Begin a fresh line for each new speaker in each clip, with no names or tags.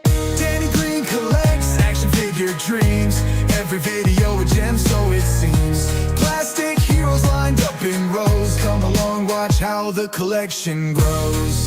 Danny Green collects action figure dreams. Every video a gem, so it seems. Plastic heroes lined up in rows. Come along, watch how the collection grows.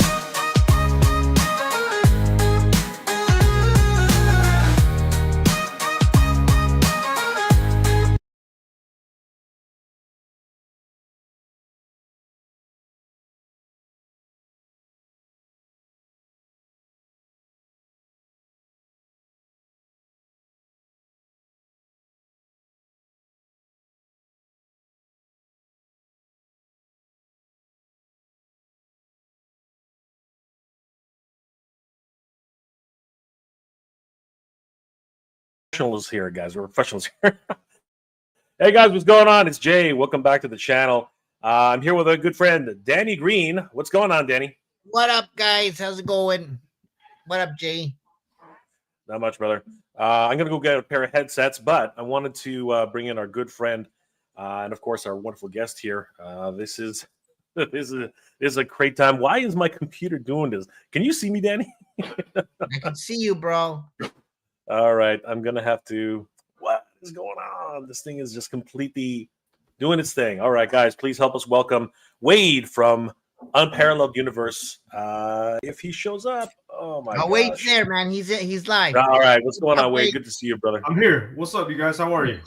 Professionals here, guys. We're professionals here. Hey guys, what's going on? It's Jay. Welcome back to the channel. I'm here with a good friend, Danny Green. What's going on, Danny?
What up, guys? How's it going? What up, Jay?
Not much, brother. I'm gonna go get a pair of headsets, but I wanted to bring in our good friend and, of course, our wonderful guest here. This is a great time. Why is my computer doing this? Can you see me, Danny?
I can see you, bro.
All right, I'm gonna have to. What is going on? This thing is just completely doing its thing. All right, guys, please help us welcome Wade from Unparalleled Universe. If he shows up, oh my god.
Wade's there, man. He's live.
All right, what's going on, Wade? Good to see you, brother.
I'm here. What's up, you guys? How are you?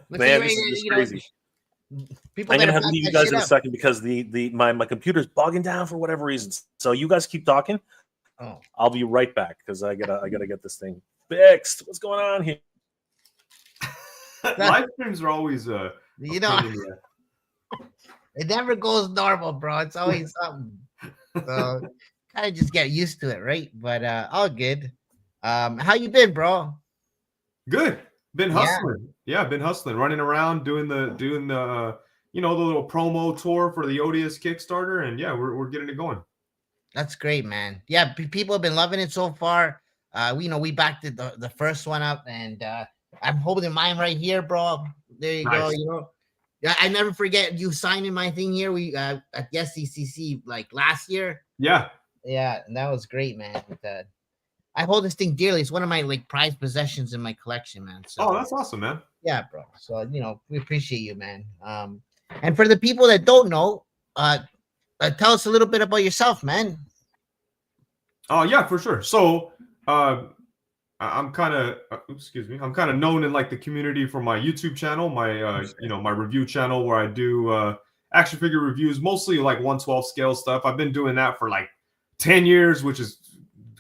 Man, this is just crazy. I'm gonna have to leave you guys in a second because my computer's bogging down for whatever reason. So you guys keep talking.
Oh,
I'll be right back because I gotta get this thing fixed. What's going on here?
Live streams are always
it never goes normal, bro. It's always something. So kind of just get used to it, right? But all good. How you been, bro?
good. Been hustling. Yeah, been hustling, running around doing the the little promo tour for the Odious Kickstarter, and yeah, we're getting it going.
That's great, man. Yeah, people have been loving it so far. We backed the first one up, and I'm holding mine right here, bro. There you go. Yeah, I never forget you signing my thing here. We at the SDCC like last year.
Yeah,
and that was great, man. I hold this thing dearly. It's one of my like prized possessions in my collection, man. So,
that's awesome, man.
Yeah, bro. So we appreciate you, man. And for the people that don't know, tell us a little bit about yourself, man.
Oh yeah, for sure. So I'm kind of known in like the community for my YouTube channel, my my review channel where I do action figure reviews, mostly like 1/12 scale stuff. I've been doing that for like 10 years, which is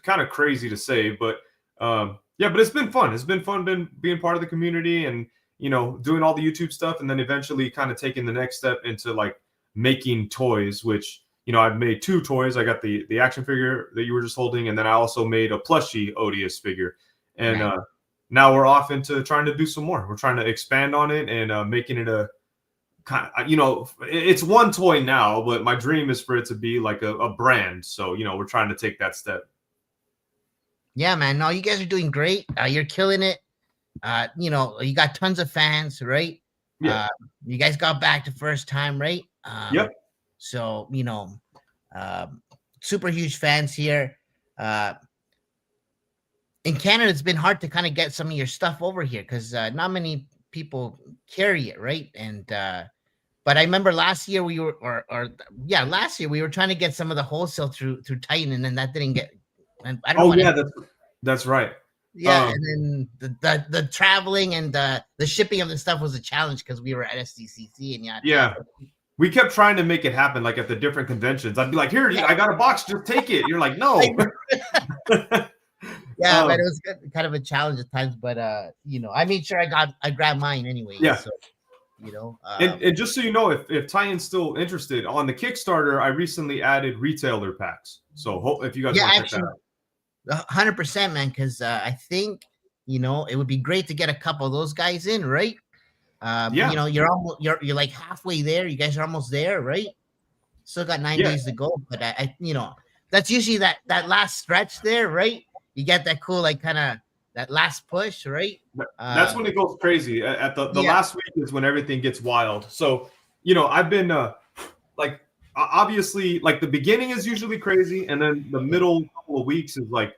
kind of crazy to say, but yeah, but it's been fun. It's been fun being part of the community and doing all the YouTube stuff, and then eventually kind of taking the next step into like making toys, which I've made 2 toys. I got the action figure that you were just holding, and then I also made a plushie Odious figure. And now we're off into trying to do some more. We're trying to expand on it and making it a kind of, it's one toy now, but my dream is for it to be like a brand. So, we're trying to take that step.
Yeah, man. No, you guys are doing great. You're killing it. You got tons of fans, right?
Yeah.
You guys got back the first time, right?
Yep.
So, super huge fans here. In Canada, it's been hard to kind of get some of your stuff over here because not many people carry it, right? And but I remember last year we were, last year we were trying to get some of the wholesale through Titan, and then that didn't get. And I don't
that's right.
Yeah, and then the traveling and the shipping of the stuff was a challenge because we were at SDCC and
yeah. We kept trying to make it happen, like at the different conventions. I'd be like, "Here, I got a box. Just take it." You're like, "No."
Yeah, but it was kind of a challenge at times. But I made sure I grabbed mine anyway.
Yeah.
So,
and just so you know, if Titan's still interested on the Kickstarter, I recently added retailer packs. So if you guys want to check that out.
100%, man. Because I think it would be great to get a couple of those guys in, right? You're like halfway there. You guys are almost there, right? Still got 9 days to go, but I that's usually that last stretch there, right? You get that cool like kind of that last push, right?
That's when it goes crazy. At the last week is when everything gets wild. So I've been like obviously, like the beginning is usually crazy, and then the middle couple of weeks is like,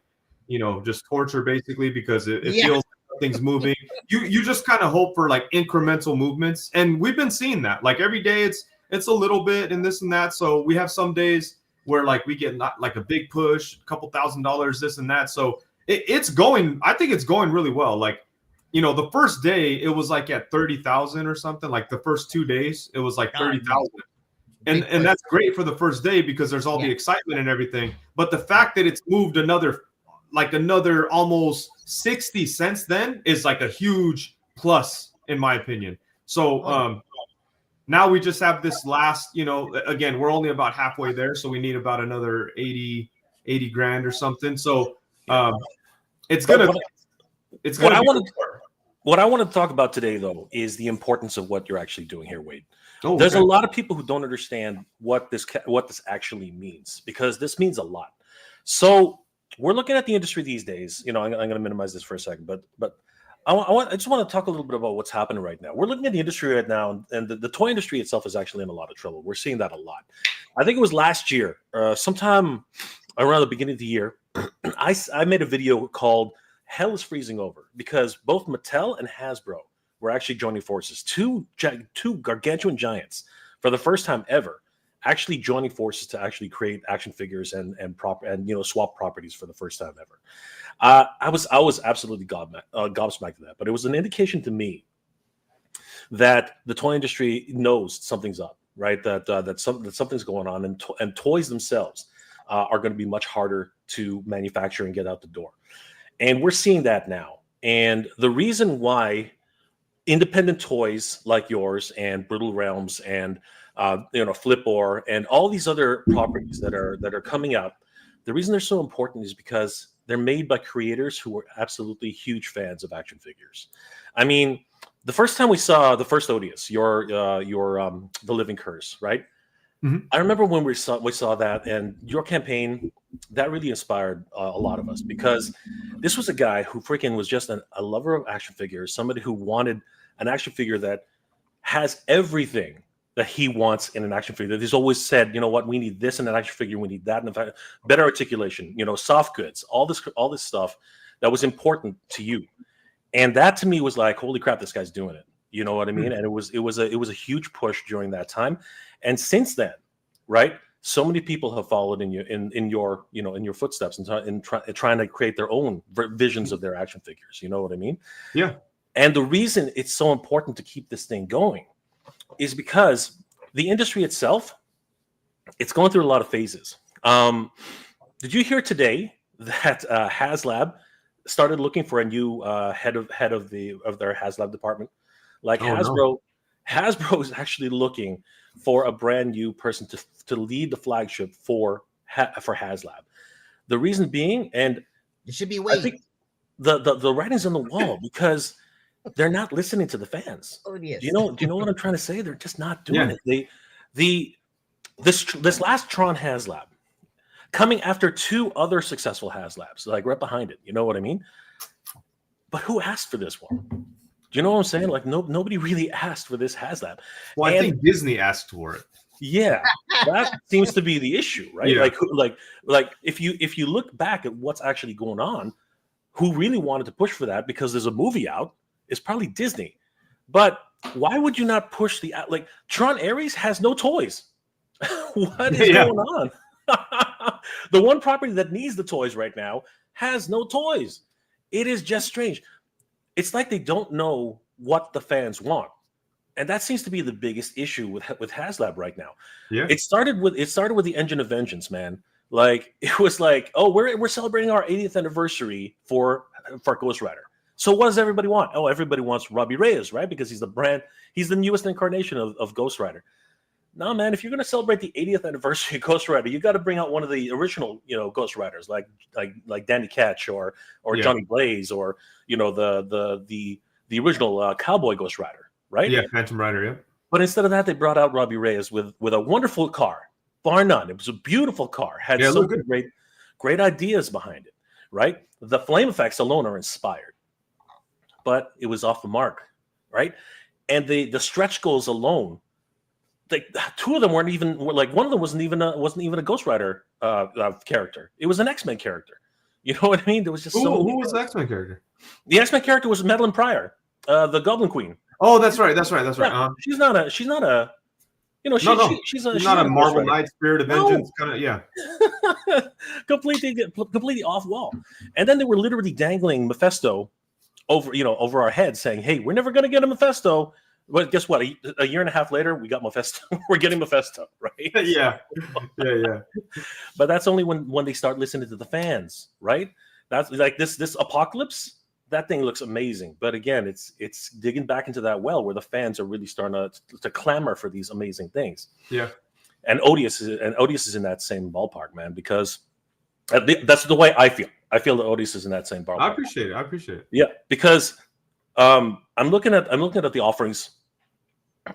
just torture basically, because it feels like things moving. You just kind of hope for like incremental movements, and we've been seeing that. Like every day, it's a little bit and this and that. So we have some days where like we get not like a big push, a couple $1,000s, this and that. So it's going. I think it's going really well. Like, the first day it was like at 30,000 or something. Like the first 2 days, it was like 30,000. And that's great for the first day because there's all the excitement and everything. But the fact that it's moved another almost 60 cents then is like a huge plus in my opinion. So now we just have this last, again, we're only about halfway there, so we need about another 80 grand or something. So
what I want to talk about today, though, is the importance of what you're actually doing here, Wade.
Oh,
There's a lot of people who don't understand what this actually means, because this means a lot. So we're looking at the industry these days. I'm going to minimize this for a second, but I just want to talk a little bit about what's happening right now. We're looking at the industry right now, and the toy industry itself is actually in a lot of trouble. We're seeing that a lot. I think it was last year, sometime around the beginning of the year, I made a video called "Hell is Freezing Over," because both Mattel and Hasbro were actually joining forces. Two gargantuan giants for the first time ever, actually joining forces to actually create action figures and swap properties for the first time ever. I was absolutely gobsmacked at that, but it was an indication to me that the toy industry knows something's up, right? That something's going on, and toys themselves are going to be much harder to manufacture and get out the door, and we're seeing that now. And the reason why independent toys like yours and Brutal Realms and Flipor and all these other properties that are coming out, the reason they're so important is because they're made by creators who are absolutely huge fans of action figures. I mean, the first time we saw the first Odious, your The Living Curse, right?
Mm-hmm.
I remember when we saw that, and your campaign that really inspired a lot of us, because this was a guy who freaking was just a lover of action figures, somebody who wanted an action figure that has everything that he wants in an action figure. That he's always said, we need this in an action figure, we need that, and in fact, better articulation, soft goods, all this stuff that was important to you. And that to me was like, holy crap, this guy's doing it. You know what I mean? And it was a huge push during that time. And since then, right, so many people have followed in your footsteps and trying to create their own visions of their action figures. You know what I mean?
Yeah. And
the reason it's so important to keep this thing going is because the industry itself, it's going through a lot of phases. Did you hear today that HasLab started looking for a new head of their HasLab department? Like Hasbro is actually looking for a brand new person to lead the flagship for HasLab. The reason being, and
it should be Wade.
I think the writing's on the wall, because they're not listening to the fans.
Odious.
Do you know what I'm trying to say? They're just not doing it. This last Tron HasLab, coming after two other successful HasLabs, like right behind it. You know what I mean? But who asked for this one? Do you know what I'm saying? Like nobody really asked for this HasLab.
Well, I think Disney asked for it.
Yeah, that seems to be the issue, right?
Yeah.
Like if you look back at what's actually going on, who really wanted to push for that because there's a movie out, is probably Disney. But why would you not push Tron Ares has no toys? What is going on? The one property that needs the toys right now has no toys. It is just strange. It's like they don't know what the fans want. And that seems to be the biggest issue with HasLab right now.
Yeah.
It started with the Engine of Vengeance, man. Like it was like, oh, we're celebrating our 80th anniversary for Ghost Rider. So what does everybody want? Oh, everybody wants Robbie Reyes, right? Because he's the newest incarnation of Ghost Rider. No, man, if you're going to celebrate the 80th anniversary of Ghost Rider, you got to bring out one of the original, Ghost Riders, like Danny Ketch or Johnny Blaze, or the original Cowboy Ghost Rider, right?
Yeah, Phantom Rider, yeah.
But instead of that, they brought out Robbie Reyes with a wonderful car, bar none. It was a beautiful car, had so great ideas behind it, right? The flame effects alone are inspired, but it was off the mark, right? And the stretch goals alone like two of them weren't even like one of them wasn't even a Ghost Rider character. It was an X-Men character. You know what I mean? There was just
who was the X-Men character?
The X-Men character was Madeline Pryor, the Goblin Queen.
Oh, that's right. Yeah,
she's not a you know, she's
not a Marvel Knight, Spirit of Vengeance kind of, yeah.
completely off wall. And then they were literally dangling Mephisto over our heads, saying, "Hey, we're never gonna get a Mephisto." But guess what? A year and a half later, we got Mephisto. We're getting Mephisto, right?
Yeah.
But that's only when they start listening to the fans, right? That's like this Apocalypse. That thing looks amazing, but again, it's digging back into that well where the fans are really starting to clamor for these amazing things.
Yeah,
and Odious is in that same ballpark, man. Because that's the way I feel. I feel that Odious is in that same ballpark.
I appreciate it.
Yeah, because I'm looking at the offerings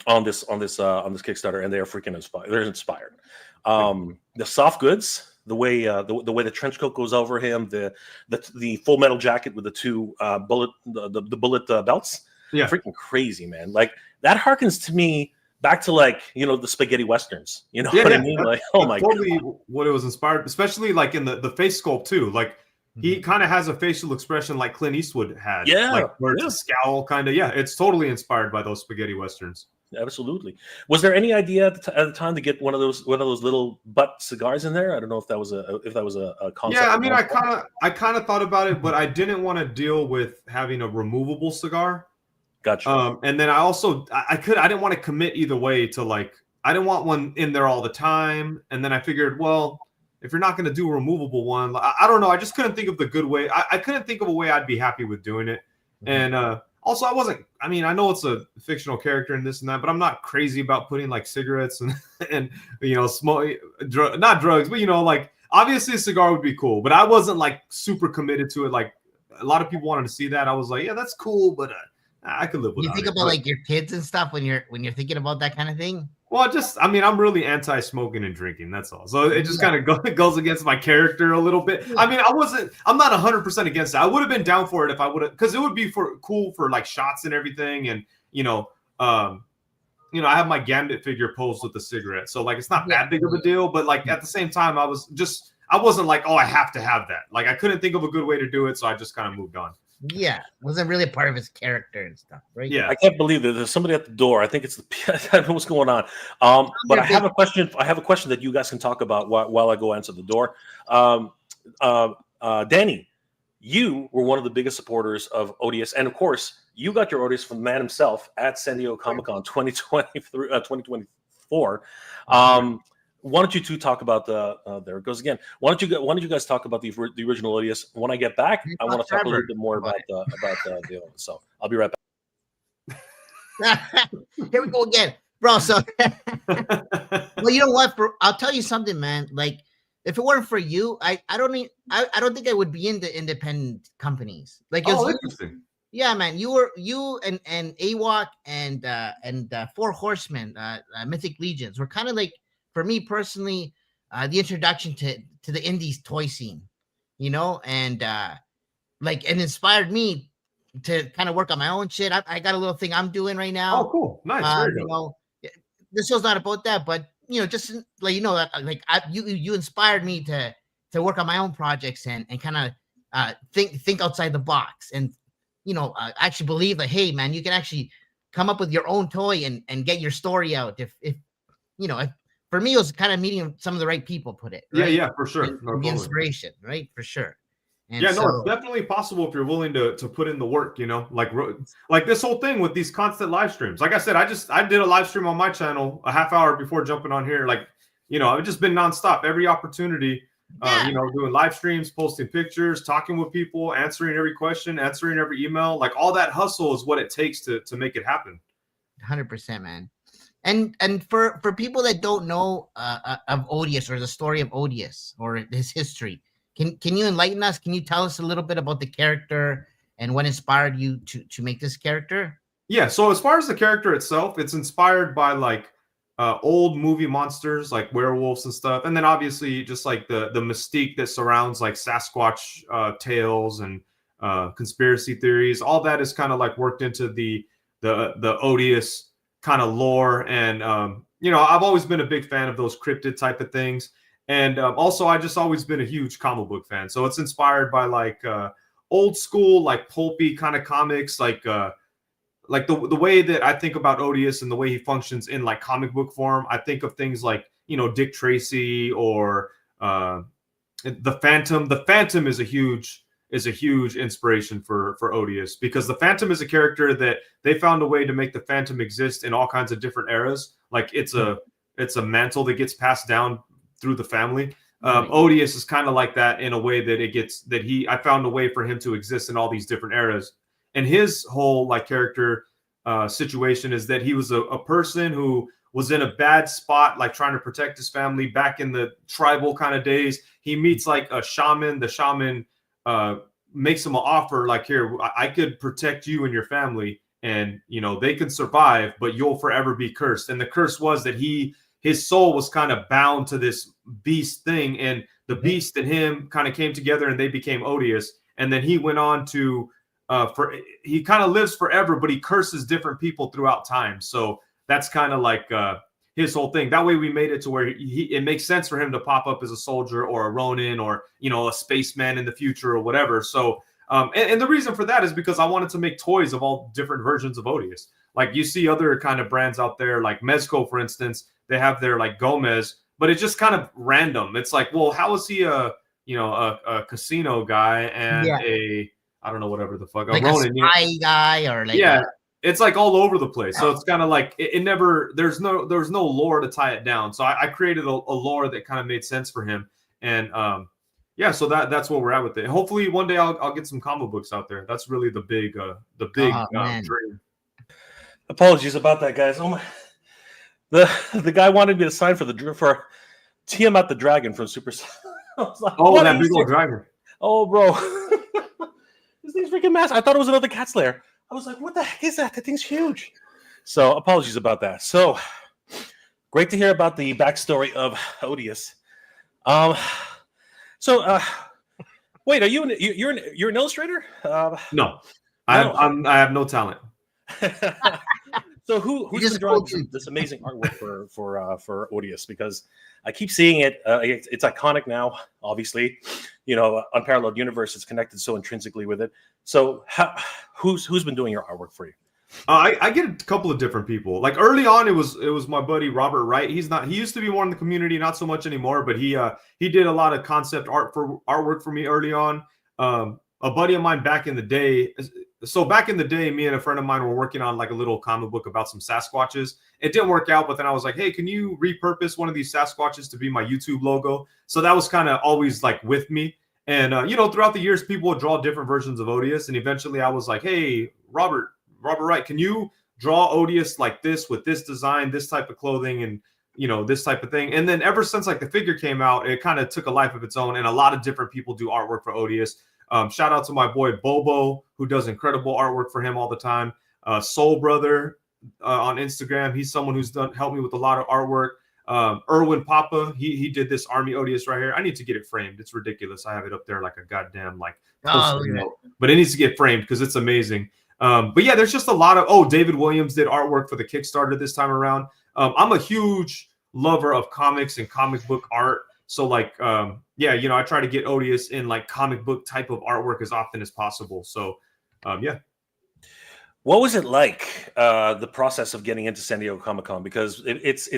on this Kickstarter, and they are freaking inspired. They're inspired. The soft goods. The way the trench coat goes over him, the full metal jacket with the two bullet belts, freaking crazy, man. Like that harkens to me back to like the spaghetti westerns. You know what I mean? Like, oh my god,
what it was inspired, especially like in the face sculpt too. Like he kind of has a facial expression like Clint Eastwood had.
Yeah,
like where it's a scowl kind of. Yeah, it's totally inspired by those spaghetti westerns.
Absolutely. Was there any idea at the time to get one of those little butt cigars in there? I don't know if that was a concept.
Yeah, I mean, I kind of thought about it, but I didn't want to deal with having a removable cigar.
Gotcha.
And then I didn't want to commit either way to like I didn't want one in there all the time. And then I figured, well, if you're not going to do a removable one, I don't know. I just couldn't think of the good way. I couldn't think of a way I'd be happy with doing it. Mm-hmm. And also, I know it's a fictional character and this and that, but I'm not crazy about putting like cigarettes and smoke, not drugs, but like obviously a cigar would be cool, but I wasn't like super committed to it. Like a lot of people wanted to see that. I was like, yeah, that's cool, but I could live with it.
You think about like your kids and stuff when you're thinking about that kind of thing?
Well, I'm really anti-smoking and drinking. That's all. So it just kind of goes against my character a little bit. I mean, I'm not 100% against it. I would have been down for it if I would have, because it would be cool for like shots and everything. And, I have my Gambit figure posed with the cigarette. So like, it's not that big of a deal, but like at the same time, I wasn't like, oh, I have to have that. Like I couldn't think of a good way to do it. So I just kind of moved on.
Yeah, wasn't really a part of his character and stuff, right?
Yeah, I can't believe that there's somebody at the door. I think it's I don't know what's going on. But I have a question. I have a question that you guys can talk about while I go answer the door. Danny, you were one of the biggest supporters of Odious, and of course, you got your Odious from the man himself at San Diego Comic-Con 2024. Why don't you two talk about there it goes again. Why don't you guys talk about the original Odious? When I get back, I want to talk a little bit more about the other one. So I'll be right
back. Here we go again, bro. So, well, you know what? I'll tell you something, man. Like, if it weren't for you, I don't think I would be into independent companies. Like,
interesting.
Yeah, man. You and AWOC and Four Horsemen, Mythic Legions were kind of like, for me personally, the introduction to the indies toy scene, and inspired me to kind of work on my own shit. I got a little thing I'm doing right now.
Oh, cool, nice.
This show's not about that, but just like you inspired me to work on my own projects and kind of think outside the box, and actually believe that, hey, man, you can actually come up with your own toy and get your story out. If for me, it was kind of meeting some of the right people, put it. Right?
Yeah, for sure.
The inspiration, right? For sure. And
it's definitely possible if you're willing to put in the work, like this whole thing with these constant live streams. Like I said, I did a live stream on my channel a half hour before jumping on here. Like, I've just been nonstop, every opportunity, doing live streams, posting pictures, talking with people, answering every question, answering every email. Like all that hustle is what it takes to make it happen.
100%, man. And for people that don't know of Odious or the story of Odious or his history, can you enlighten us? Can you tell us a little bit about the character and what inspired you to make this character?
Yeah, so as far as the character itself, it's inspired by like old movie monsters like werewolves and stuff, and then obviously just like the mystique that surrounds like Sasquatch tales and conspiracy theories. All that is kind of like worked into the Odious kind of lore, and you know, I've always been a big fan of those cryptid type of things. And also, I just always been a huge comic book fan. So it's inspired by like old school, like pulpy kind of comics, like the way that I think about Odious and the way he functions in like comic book form. I think of things like, you know, Dick Tracy or the Phantom. The Phantom is a huge inspiration for Odious, because the Phantom is a character that they found a way to make the Phantom exist in all kinds of different eras. Like it's a mantle that gets passed down through the family. Odious is kind of like that in a way that I found a way for him to exist in all these different eras. And his whole like character situation is that he was a person who was in a bad spot, like trying to protect his family back in the tribal kind of days. He meets like a shaman. The shaman makes him an offer like, here, I could protect you and your family, and you know they can survive, but you'll forever be cursed. And the curse was that his soul was kind of bound to this beast thing, and the beast and him kind of came together and they became Odious. And then he went on to he kind of lives forever, but he curses different people throughout time. So that's kind of like his whole thing. That way we made it to where it makes sense for him to pop up as a soldier or a Ronin or, you know, a spaceman in the future or whatever. So and the reason for that is because I wanted to make toys of all different versions of Odious. Like you see other kind of brands out there, like Mezco, for instance, they have their like Gomez, but it's just kind of random. It's like, well, how is he a casino guy and I don't know, whatever the fuck,
like
a Ronin,
spy guy, or like
it's like all over the place. So it's kind of like it never, there's no lore to tie it down. So I created a lore that kind of made sense for him. And so that's where we're at with it. Hopefully one day I'll get some comic books out there. That's really the big dream.
Apologies about that, guys. Oh my, the guy wanted me to sign for Tiamat the Dragon from Super. I was like,
oh, that big old dragon.
Oh, bro. This thing's freaking massive. I thought it was another cat slayer. I was like, what the heck is that? That thing's huge. So apologies about that. So great to hear about the backstory of Odious. Wait, are you're an illustrator?
No, I have no talent.
So who's been drawing this amazing artwork for Odious? Because I keep seeing it. It's iconic now, obviously. You know, Unparalleled Universe is connected so intrinsically with it. So who's been doing your artwork for you?
I get a couple of different people. Like early on, it was my buddy Robert Wright. He used to be more in the community, not so much anymore, but he did a lot of concept artwork for me early on. A buddy of mine back in the day. So back in the day, me and a friend of mine were working on like a little comic book about some Sasquatches. It didn't work out, but then I was like, hey, can you repurpose one of these Sasquatches to be my YouTube logo? So that was kind of always like with me. And, throughout the years, people would draw different versions of Odious. And eventually I was like, hey, Robert Wright, can you draw Odious like this with this design, this type of clothing, and, this type of thing? And then ever since like the figure came out, it kind of took a life of its own. And a lot of different people do artwork for Odious. Shout out to my boy Bobo, who does incredible artwork for him all the time. Soul Brother on Instagram. He's someone who's helped me with a lot of artwork. Erwin Papa, he did this Army Odious right here. I need to get it framed. It's ridiculous. I have it up there like a goddamn but it needs to get framed because it's amazing. But yeah, there's just a lot of David Williams did artwork for the Kickstarter this time around. I'm a huge lover of comics and comic book art. So like, I try to get Odious in like comic book type of artwork as often as possible. So, yeah.
What was it like, the process of getting into San Diego Comic-Con? Because it's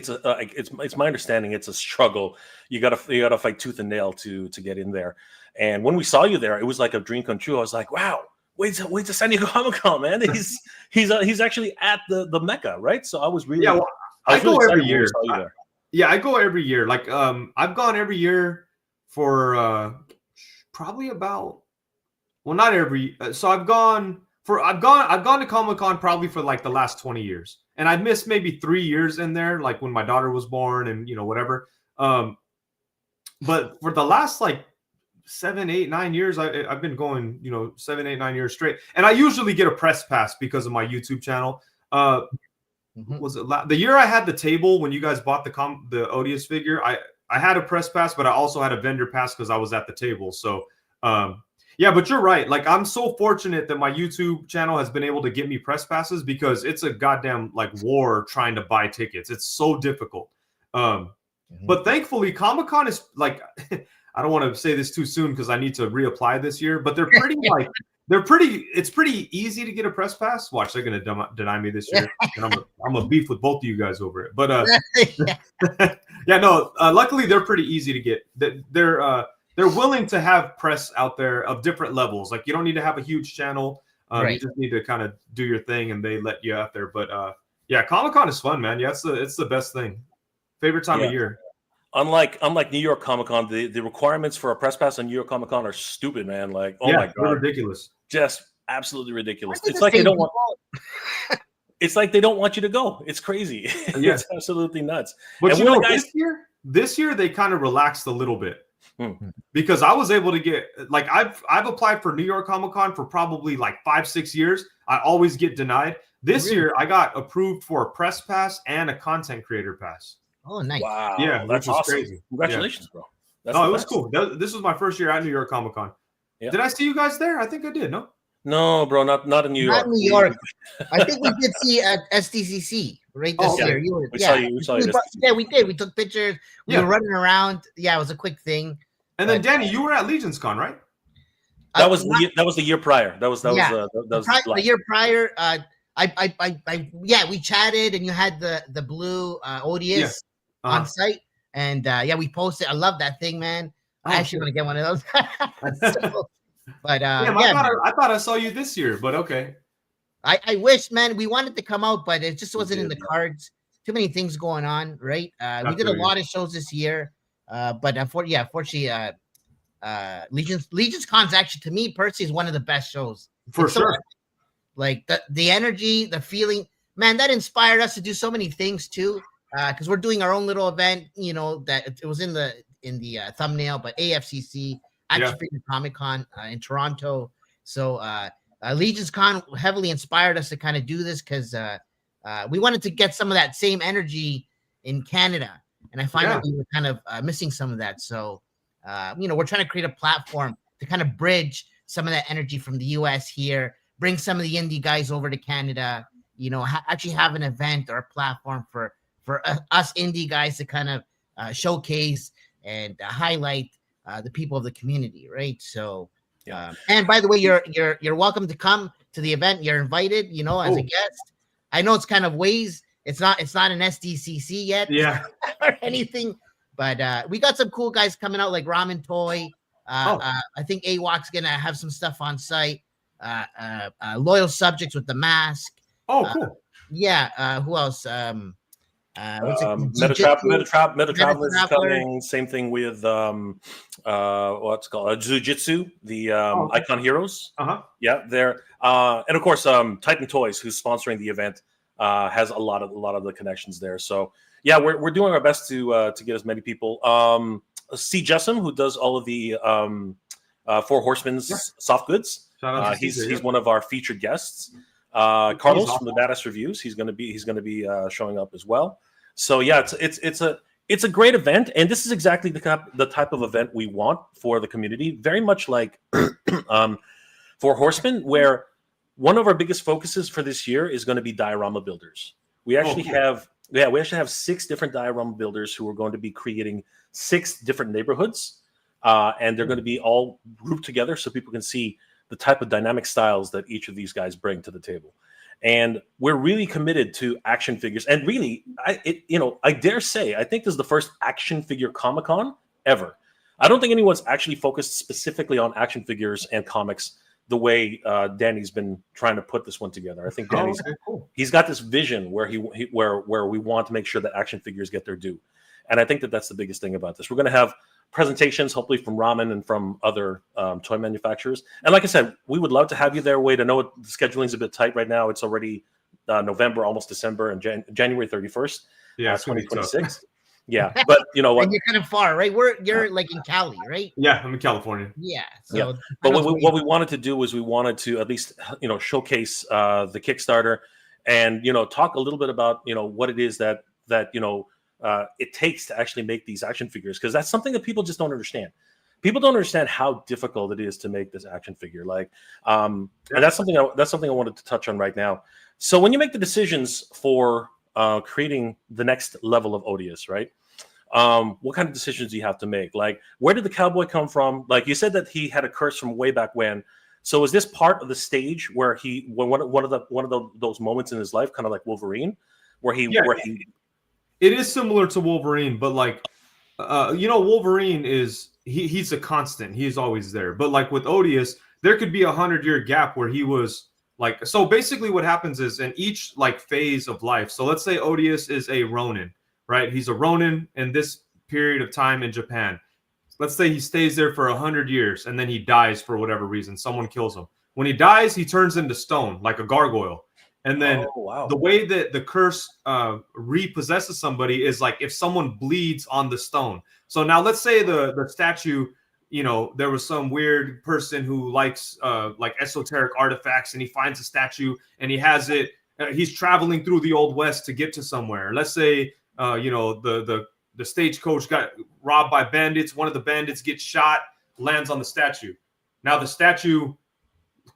my understanding it's a struggle. You gotta fight tooth and nail to get in there. And when we saw you there, it was like a dream come true. I was like, wow, wait to San Diego Comic-Con, man. He's actually at the Mecca, right? So I was really
I go every year. I go every year. Like I've gone every year for probably about not every. So I've gone to Comic-Con probably for like the last 20 years, and I've missed maybe 3 years in there, like when my daughter was born and whatever. But for the last like 7, 8, 9 years, I've been going 7, 8, 9 years straight, and I usually get a press pass because of my YouTube channel. Was it the year I had the table when you guys bought the Odious figure? I had a press pass, but I also had a vendor pass because I was at the table. So Yeah, but you're right. Like, I'm so fortunate that my YouTube channel has been able to get me press passes because it's a goddamn like war trying to buy tickets. It's so difficult. But thankfully, Comic-Con is like, I don't want to say this too soon because I need to reapply this year, but they're pretty like, it's pretty easy to get a press pass. Watch, they're going to deny me this year. And I'm a beef with both of you guys over it. But yeah, no, luckily they're pretty easy to get. They're willing to have press out there of different levels. Like, you don't need to have a huge channel. You just need to kind of do your thing and they let you out there. But yeah, Comic-Con is fun, man. Yeah, it's the best thing. Favorite time of year.
Unlike New York Comic Con, the requirements for a press pass on New York Comic Con are stupid, man. Like, oh my god,
ridiculous.
Just absolutely ridiculous. It's like they don't want. It's like they don't want you to go. It's crazy. Yeah. It's absolutely nuts.
But and you know, this year they kind of relaxed a little bit because I was able to get like I've applied for New York Comic Con for probably like 5-6 years. I always get denied. This year I got approved for a press pass and a content creator pass.
Oh, nice.
Wow.
Yeah, that's awesome. Crazy.
Congratulations, bro.
That's it was cool. This was my first year at New York Comic Con. Yeah. Did I see you guys there? I think I did.
No, bro, not in New York.
Not New York. I think we did see at SDCC right this year.
We saw you.
Yeah, we did. We took pictures. We were running around. Yeah, it was a quick thing.
And then Danny, you were at Legion's Con, right?
That was the year prior. That was the
year prior. We chatted and you had the blue Odious on site, and we posted. I love that thing, man. I actually want to get one of those. I
thought I saw you this year, but okay.
I wish, man. We wanted to come out, but it just wasn't in the cards. Too many things going on, right? We did a lot of shows this year, but unfortunately, Legion's Con's actually, to me personally, is one of the best shows
for sure.
Like the energy, the feeling, man, that inspired us to do so many things too. Because we're doing our own little event, you know, that it was in the thumbnail, but AFCC, Action Figure Comic Con in Toronto. So Legion's Con heavily inspired us to kind of do this because we wanted to get some of that same energy in Canada, and I find that we were kind of missing some of that. So we're trying to create a platform to kind of bridge some of that energy from the US here, bring some of the indie guys over to Canada, actually have an event or a platform for us indie guys to kind of showcase and highlight the people of the community, right? So, and by the way, you're welcome to come to the event. You're invited, as a guest. I know it's kind of ways. It's not an SDCC yet, or anything, but we got some cool guys coming out like Ramen Toy. I think AWOC's gonna have some stuff on site. Loyal Subjects with the mask.
Oh, cool.
Who else?
Meta Travelers is coming. Same thing with what's called Jiu-Jitsu, the Icon Heroes. Yeah, there. And of course, Titan Toys, who's sponsoring the event, has a lot of the connections there. So yeah, we're doing our best to get as many people. C. Jessam, who does all of the Four Horsemen's soft goods. He's one of our featured guests. Carlos from the Badass Reviews, he's going to be showing up as well. So yeah, it's a great event, and this is exactly the type of event we want for the community. Very much like Four Horsemen, where one of our biggest focuses for this year is going to be diorama builders. We actually have 6 different diorama builders who are going to be creating 6 different neighborhoods, and they're going to be all grouped together so people can see the type of dynamic styles that each of these guys bring to the table. And we're really committed to action figures. And really, I dare say, I think this is the first action figure Comic-Con ever. I don't think anyone's actually focused specifically on action figures and comics the way Danny's been trying to put this one together. I think Danny's he's got this vision where where we want to make sure that action figures get their due. And I think that's the biggest thing about this. We're going to have presentations, hopefully from Ramen and from other toy manufacturers. And like I said, we would love to have you there, Wade. I know the scheduling is a bit tight right now. It's already November, almost December, and January 31st, 2026. Yeah, but you know what?
And you're kind of far, right? You're like in Cali, right?
Yeah, I'm in California.
Yeah. So
But what we wanted to do was we wanted to at least showcase the Kickstarter and talk a little bit about what it is that it takes to actually make these action figures, because that's something that people just don't understand. people don't understand how difficult it is to make this action figure. Like, and that's something I wanted to touch on right now. So when you make the decisions for creating the next level of Odious, right? What kind of decisions do you have to make? Like, where did the cowboy come from? Like you said that he had a curse from way back when. So is this part of the stage where one of those moments in his life, kind of like Wolverine, where he
it is similar to Wolverine, but like Wolverine is he's a constant. He's always there. But like with Odious, there could be 100-year gap where he was like, so basically what happens is in each like phase of life. So let's say Odious is a Ronin, right? He's a Ronin in this period of time in Japan. Let's say he stays there for 100 years and then he dies for whatever reason. Someone kills him. When he dies, he turns into stone, like a gargoyle. And then the way that the curse repossesses somebody is like if someone bleeds on the stone. So now let's say the statue, there was some weird person who likes like esoteric artifacts, and he finds a statue and he has it. He's traveling through the Old West to get to somewhere. Let's say, the stagecoach got robbed by bandits. One of the bandits gets shot, lands on the statue. Now the statue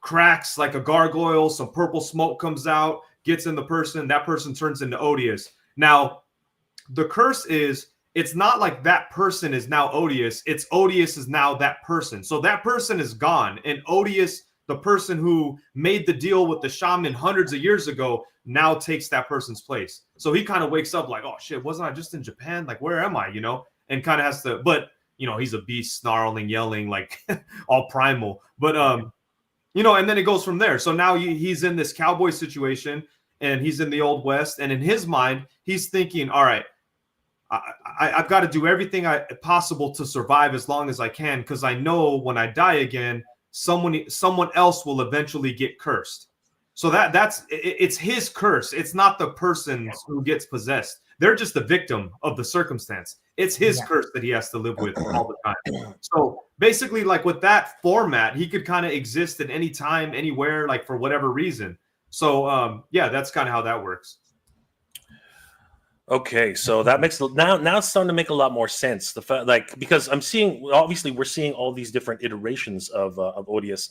cracks like a gargoyle. Some purple smoke comes out, gets in the person. That person turns into Odious. Now, the curse is, it's not like that person is now Odious. It's Odious is now that person. So that person is gone. And Odious, the person who made the deal with the shaman hundreds of years ago, now takes that person's place. So he kind of wakes up like, oh shit, wasn't I just in Japan? Like, where am I? And kind of has to, but he's a beast, snarling, yelling, like all primal. But and then it goes from there. So now he's in this cowboy situation and he's in the Old West. And in his mind, he's thinking, all right, I've got to do everything possible to survive as long as I can, because I know when I die again, someone else will eventually get cursed. So it's his curse. It's not the person who gets possessed. They're just the victim of the circumstance. It's his curse that he has to live with all the time. So basically, like with that format, he could kind of exist at any time, anywhere, like for whatever reason. So that's kind of how that works.
Okay, so that makes now it's starting to make a lot more sense. The fact, like, because we're seeing all these different iterations of Odious.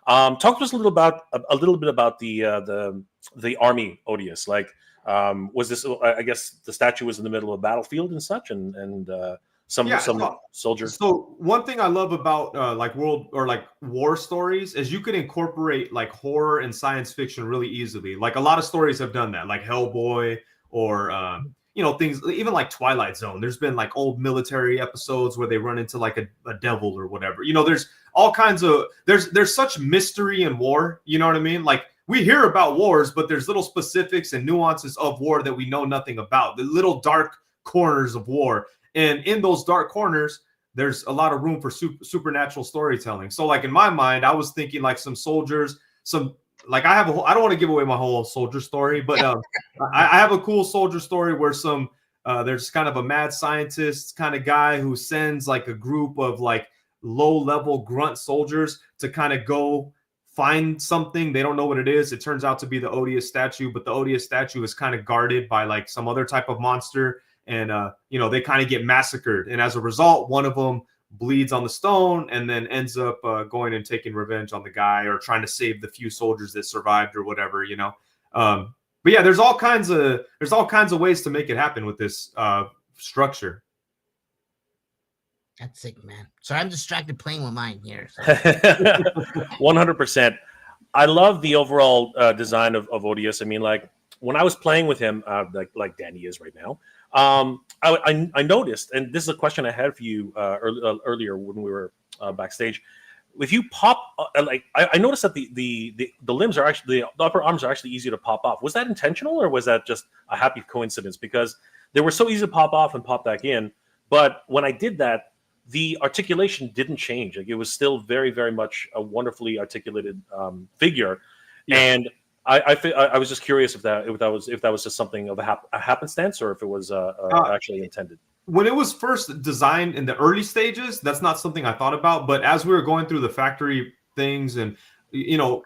Talk to us a little bit about the army Odious. Like, was this? I guess the statue was in the middle of a battlefield and such, and some soldiers. So
one thing I love about like world or like war stories is you can incorporate like horror and science fiction really easily. Like a lot of stories have done that, like Hellboy or things even like Twilight Zone. There's been like old military episodes where they run into like a devil or whatever. There's all kinds of there's such mystery in war. You know what I mean? Like we hear about wars, but there's little specifics and nuances of war that we know nothing about. The little dark corners of war. And in those dark corners, there's a lot of room for supernatural storytelling. So like in my mind, I was thinking like some soldiers, like I don't want to give away my whole soldier story, but I have a cool soldier story where there's kind of a mad scientist kind of guy who sends like a group of like low-level grunt soldiers to kind of go find something. They don't know what it is. It turns out to be the Odious statue, but the Odious statue is kind of guarded by like some other type of monster. And, they kind of get massacred. And as a result, one of them bleeds on the stone and then ends up going and taking revenge on the guy or trying to save the few soldiers that survived or whatever, But yeah, there's all kinds of ways to make it happen with this structure.
That's sick, man. So I'm distracted playing with mine here. So.
100%. I love the overall design of Odious. I mean, like when I was playing with him, like Danny is right now, I noticed, and this is a question I had for you earlier when we were backstage. If you pop, I noticed that the limbs are actually, the upper arms are actually easy to pop off. Was that intentional, or was that just a happy coincidence? Because they were so easy to pop off and pop back in. But when I did that, the articulation didn't change. Like it was still very, very much a wonderfully articulated figure. Yeah. And I was just curious if that was just something of a happenstance, or if it was actually intended.
When it was first designed in the early stages, that's not something I thought about. But as we were going through the factory things, and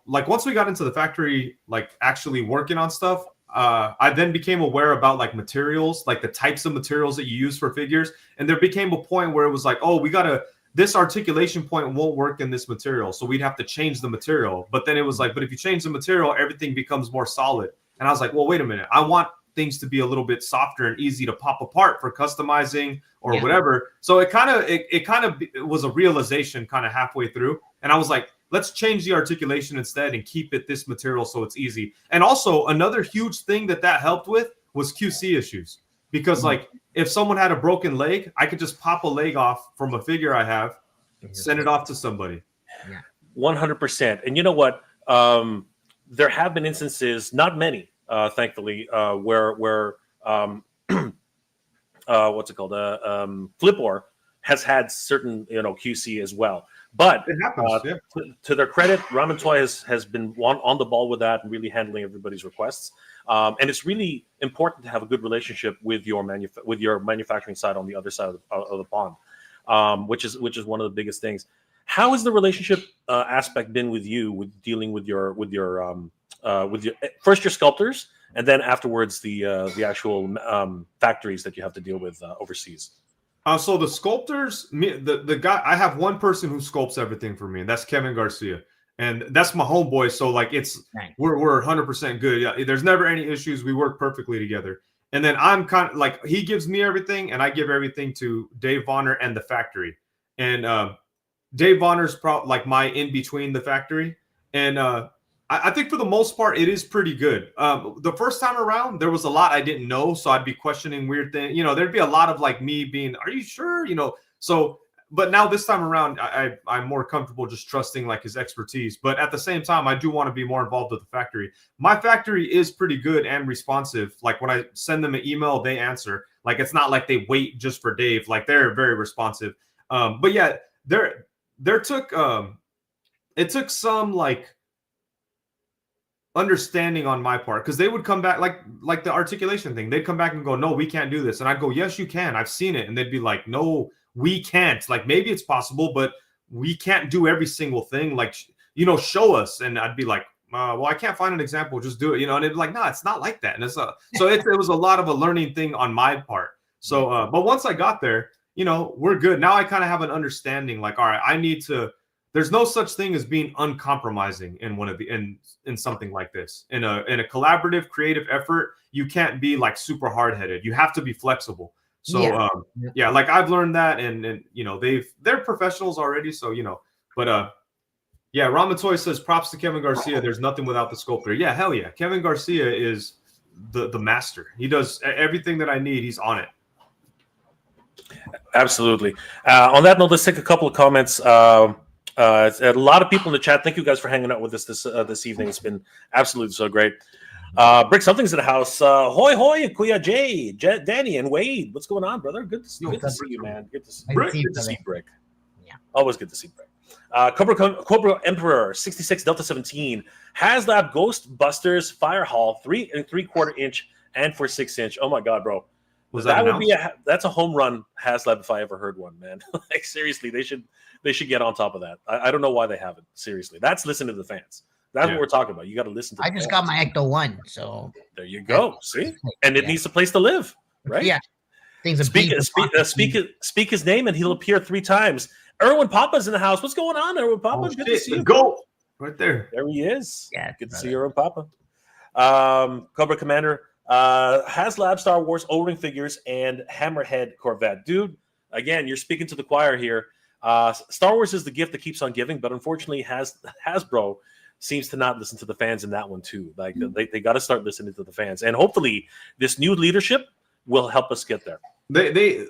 like once we got into the factory, like actually working on stuff, I then became aware about like materials, like the types of materials that you use for figures. And there became a point where it was like, oh, we gotta this articulation point won't work in this material, so we'd have to change the material. But then it was like, but if you change the material, everything becomes more solid. And I was like, well, wait a minute, I want things to be a little bit softer and easy to pop apart for customizing or whatever. So it kind of was a realization kind of halfway through, and I was like, let's change the articulation instead and keep it this material so it's easy. And also another huge thing that helped with was QC issues, because like if someone had a broken leg, I could just pop a leg off from a figure I have, send it off to somebody.
100%. And you know what? There have been instances, not many, thankfully, where what's it called? Flipor has had certain, QC as well. But
it happens,
to their credit, Ramen Toy has been on the ball with that and really handling everybody's requests. And it's really important to have a good relationship with your manufacturing side on the other side of the pond, which is one of the biggest things. How has the relationship aspect been with you, with dealing with your first your sculptors, and then afterwards the actual factories that you have to deal with overseas?
So the sculptors, the guy, I have one person who sculpts everything for me, and that's Kevin Garcia, and that's my homeboy. So like we're 100% good. Yeah, there's never any issues. We work perfectly together. And then I'm kind of like, he gives me everything, and I give everything to Dave Vonner and the factory. And Dave Vonner's like my in between the factory, and I think for the most part, it is pretty good. The first time around, there was a lot I didn't know, so I'd be questioning weird things. There'd be a lot of like me being, "Are you sure?" So, but now this time around, I'm more comfortable just trusting like his expertise. But at the same time, I do want to be more involved with the factory. My factory is pretty good and responsive. Like when I send them an email, they answer. Like it's not like they wait just for Dave. Like they're very responsive. But yeah, it took some like understanding on my part, because they would come back like the articulation thing. They'd come back and go, "No, we can't do this," and I'd go, "Yes, you can. I've seen it." And they'd be like, "No, we can't. Like maybe it's possible, but we can't do every single thing. Like show us." And I'd be like, "Well, I can't find an example. Just do it." And they'd be like, "No, it's not like that." And it was a lot of a learning thing on my part. So, but once I got there, we're good now. I kind of have an understanding. Like, all right, I need to. There's no such thing as being uncompromising in something like this. In a collaborative, creative effort, you can't be like super hard-headed. You have to be flexible. So like I've learned that, and they're professionals already. So but Ramen Toy says props to Kevin Garcia. There's nothing without the sculptor. Yeah, hell yeah. Kevin Garcia is the master. He does everything that I need. He's on it.
Absolutely. On that note, let's take a couple of comments. A lot of people in the chat. Thank you guys for hanging out with us this evening. It's been absolutely so great. Brick, something's in the house. Hoy hoy, Kuya J, Danny, and Wade. What's going on, brother? Good to see you, man. Good to see Brick. Yeah, always good to see Brick. Cobra Emperor 66 Delta 17 HasLab Ghostbusters Fire Hall 3 3/4 inch and for 6 inch. Oh my god, bro. That's a home run HasLab if I ever heard one, man. Like seriously, they should get on top of that. I don't know why they haven't. Seriously, that's listening to the fans. That's what we're talking about. You got to listen to.
I just got my Ecto 1, so
there you go. See, and it needs a place to live, right?
Yeah.
Speak his name, and he'll appear 3 times. Erwin Papa's in the house. What's going on, Erwin Papa? Good to see you.
Go right there.
There he is. Yeah, good to see Erwin Papa. Cobra Commander. HasLab Star Wars O-Ring figures and Hammerhead Corvette. Dude, again, you're speaking to the choir here. Star Wars is the gift that keeps on giving, but unfortunately Hasbro seems to not listen to the fans in that one too. Like they got to start listening to the fans, and hopefully this new leadership will help us get there.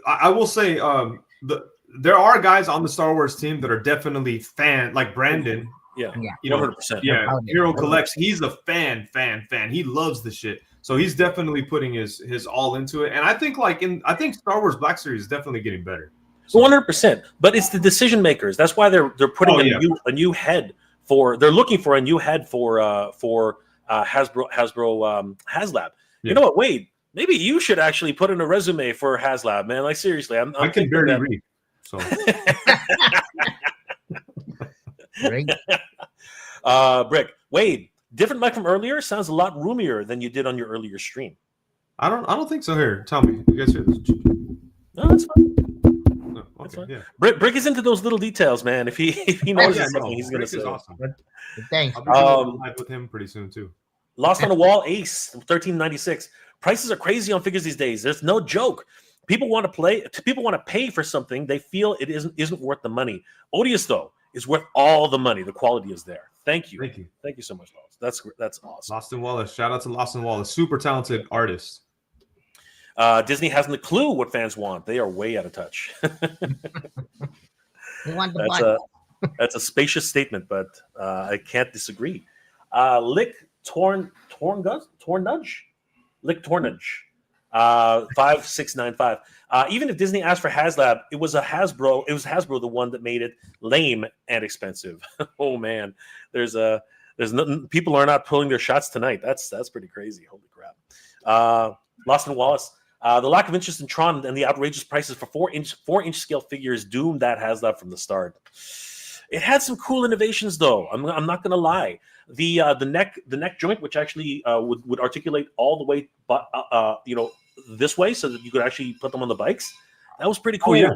I will say there are guys on the Star Wars team that are definitely fan, like Brandon.
Yeah, 100%.
Yeah, Hero Collects. He's a fan. He loves the shit. So he's definitely putting his all into it. And I think I think Star Wars Black Series is definitely getting better.
100%. But it's the decision makers. That's why they're putting a new head for. They're looking for a new head for Hasbro HasLab. Yeah. You know what, Wade? Maybe you should actually put in a resume for HasLab, man. Like seriously,
I can barely read. So.
Brick, Wade. Different mic from earlier. Sounds a lot roomier than you did on your earlier stream.
I don't think so. Here, tell me. You guys hear this?
No, that's fine.
Oh, okay. Okay, yeah.
Brick is into those little details, man. If he notices something, he's gonna say.
Awesome.
But thanks.
I'll be doing live with him pretty soon too.
Lost on a Wall Ace 1396. Prices are crazy on figures these days. There's no joke. People want to pay for something they feel it isn't worth the money. Odious though is worth all the money. The quality is there. Thank you so much, Lost. That's awesome.
Austin Wallace, shout out to Austin Wallace, super talented artist.
Disney hasn't a clue what fans want. They are way out of touch.
They want the
That's a spacious statement, but I can't disagree. Lick Tornudge. 5695. Even if Disney asked for HasLab, it was Hasbro. It was Hasbro the one that made it lame and expensive. Oh man, there's nothing. People are not pulling their shots tonight. That's pretty crazy. Holy crap. Lost in Wallace. The lack of interest in Tron and the outrageous prices for 4-inch scale figures doomed that HasLab from the start. It had some cool innovations, though. I'm not going to lie. The neck joint, which actually would articulate all the way, this way, so that you could actually put them on the bikes. That was pretty cool. Oh, yeah.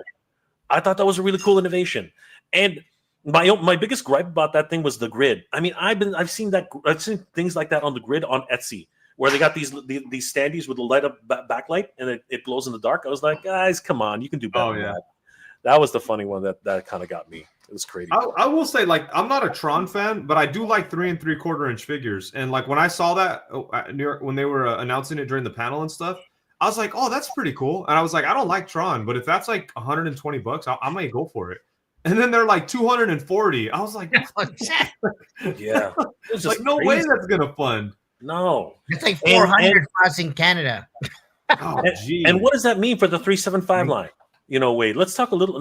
I thought that was a really cool innovation. And my biggest gripe about that thing was the grid. I mean, I've seen things like that on the grid on Etsy, where they got these standees with a light up backlight and it glows in the dark. I was like, guys, come on, you can do better than that. That was the funny one that kind of got me. It was crazy.
I will say, like, I'm not a Tron fan, but I do like 3 3/4 inch figures. And like when I saw that when they were announcing it during the panel and stuff, I was like, oh, that's pretty cool. And I was like, I don't like Tron, but if that's like $120, I might go for it. And then they're like 240. I was like,
yeah,
it's like no way that's gonna fund.
No,
it's like 400 for us in Canada.
Oh, geez.
And what does that mean for the 375 line? Wade, let's talk a little.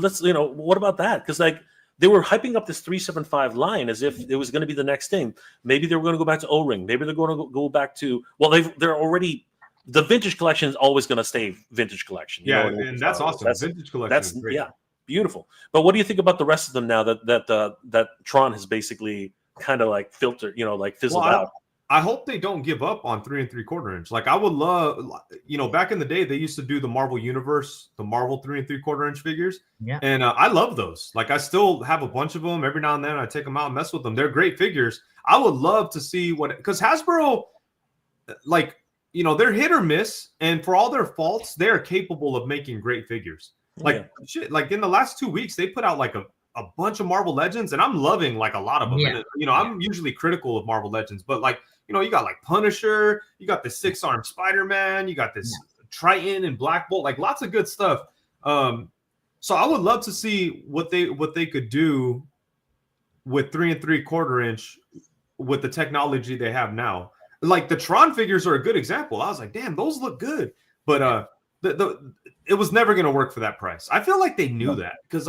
What about that? Because like they were hyping up this 375 line as if it was going to be the next thing. Maybe they were going to go back to O-ring. Maybe they're going to go back to. Well, they're already. The vintage collection is always going to stay vintage collection.
Yeah, and that's awesome. Vintage collection.
That's great. Yeah, beautiful. But what do you think about the rest of them now that Tron has basically kind of like filtered, like fizzled out?
I hope they don't give up on 3 3/4 inch. Like I would love, back in the day they used to do the Marvel Universe, the Marvel 3 3/4 inch figures.
Yeah,
and I love those. Like I still have a bunch of them. Every now and then I take them out and mess with them. They're great figures. I would love to see because Hasbro, they're hit or miss, and for all their faults, they are capable of making great figures. Like like in the last 2 weeks, they put out like a bunch of Marvel Legends, and I'm loving like a lot of them.
Yeah.
And, I'm usually critical of Marvel Legends, but like you got like Punisher, you got the 6-armed Spider-Man, you got this Triton and Black Bolt, like lots of good stuff. So I would love to see what they could do with 3 3/4 inch with the technology they have now. Like the Tron figures are a good example. I was like, damn, those look good, but it was never going to work for that price. I feel like they knew that because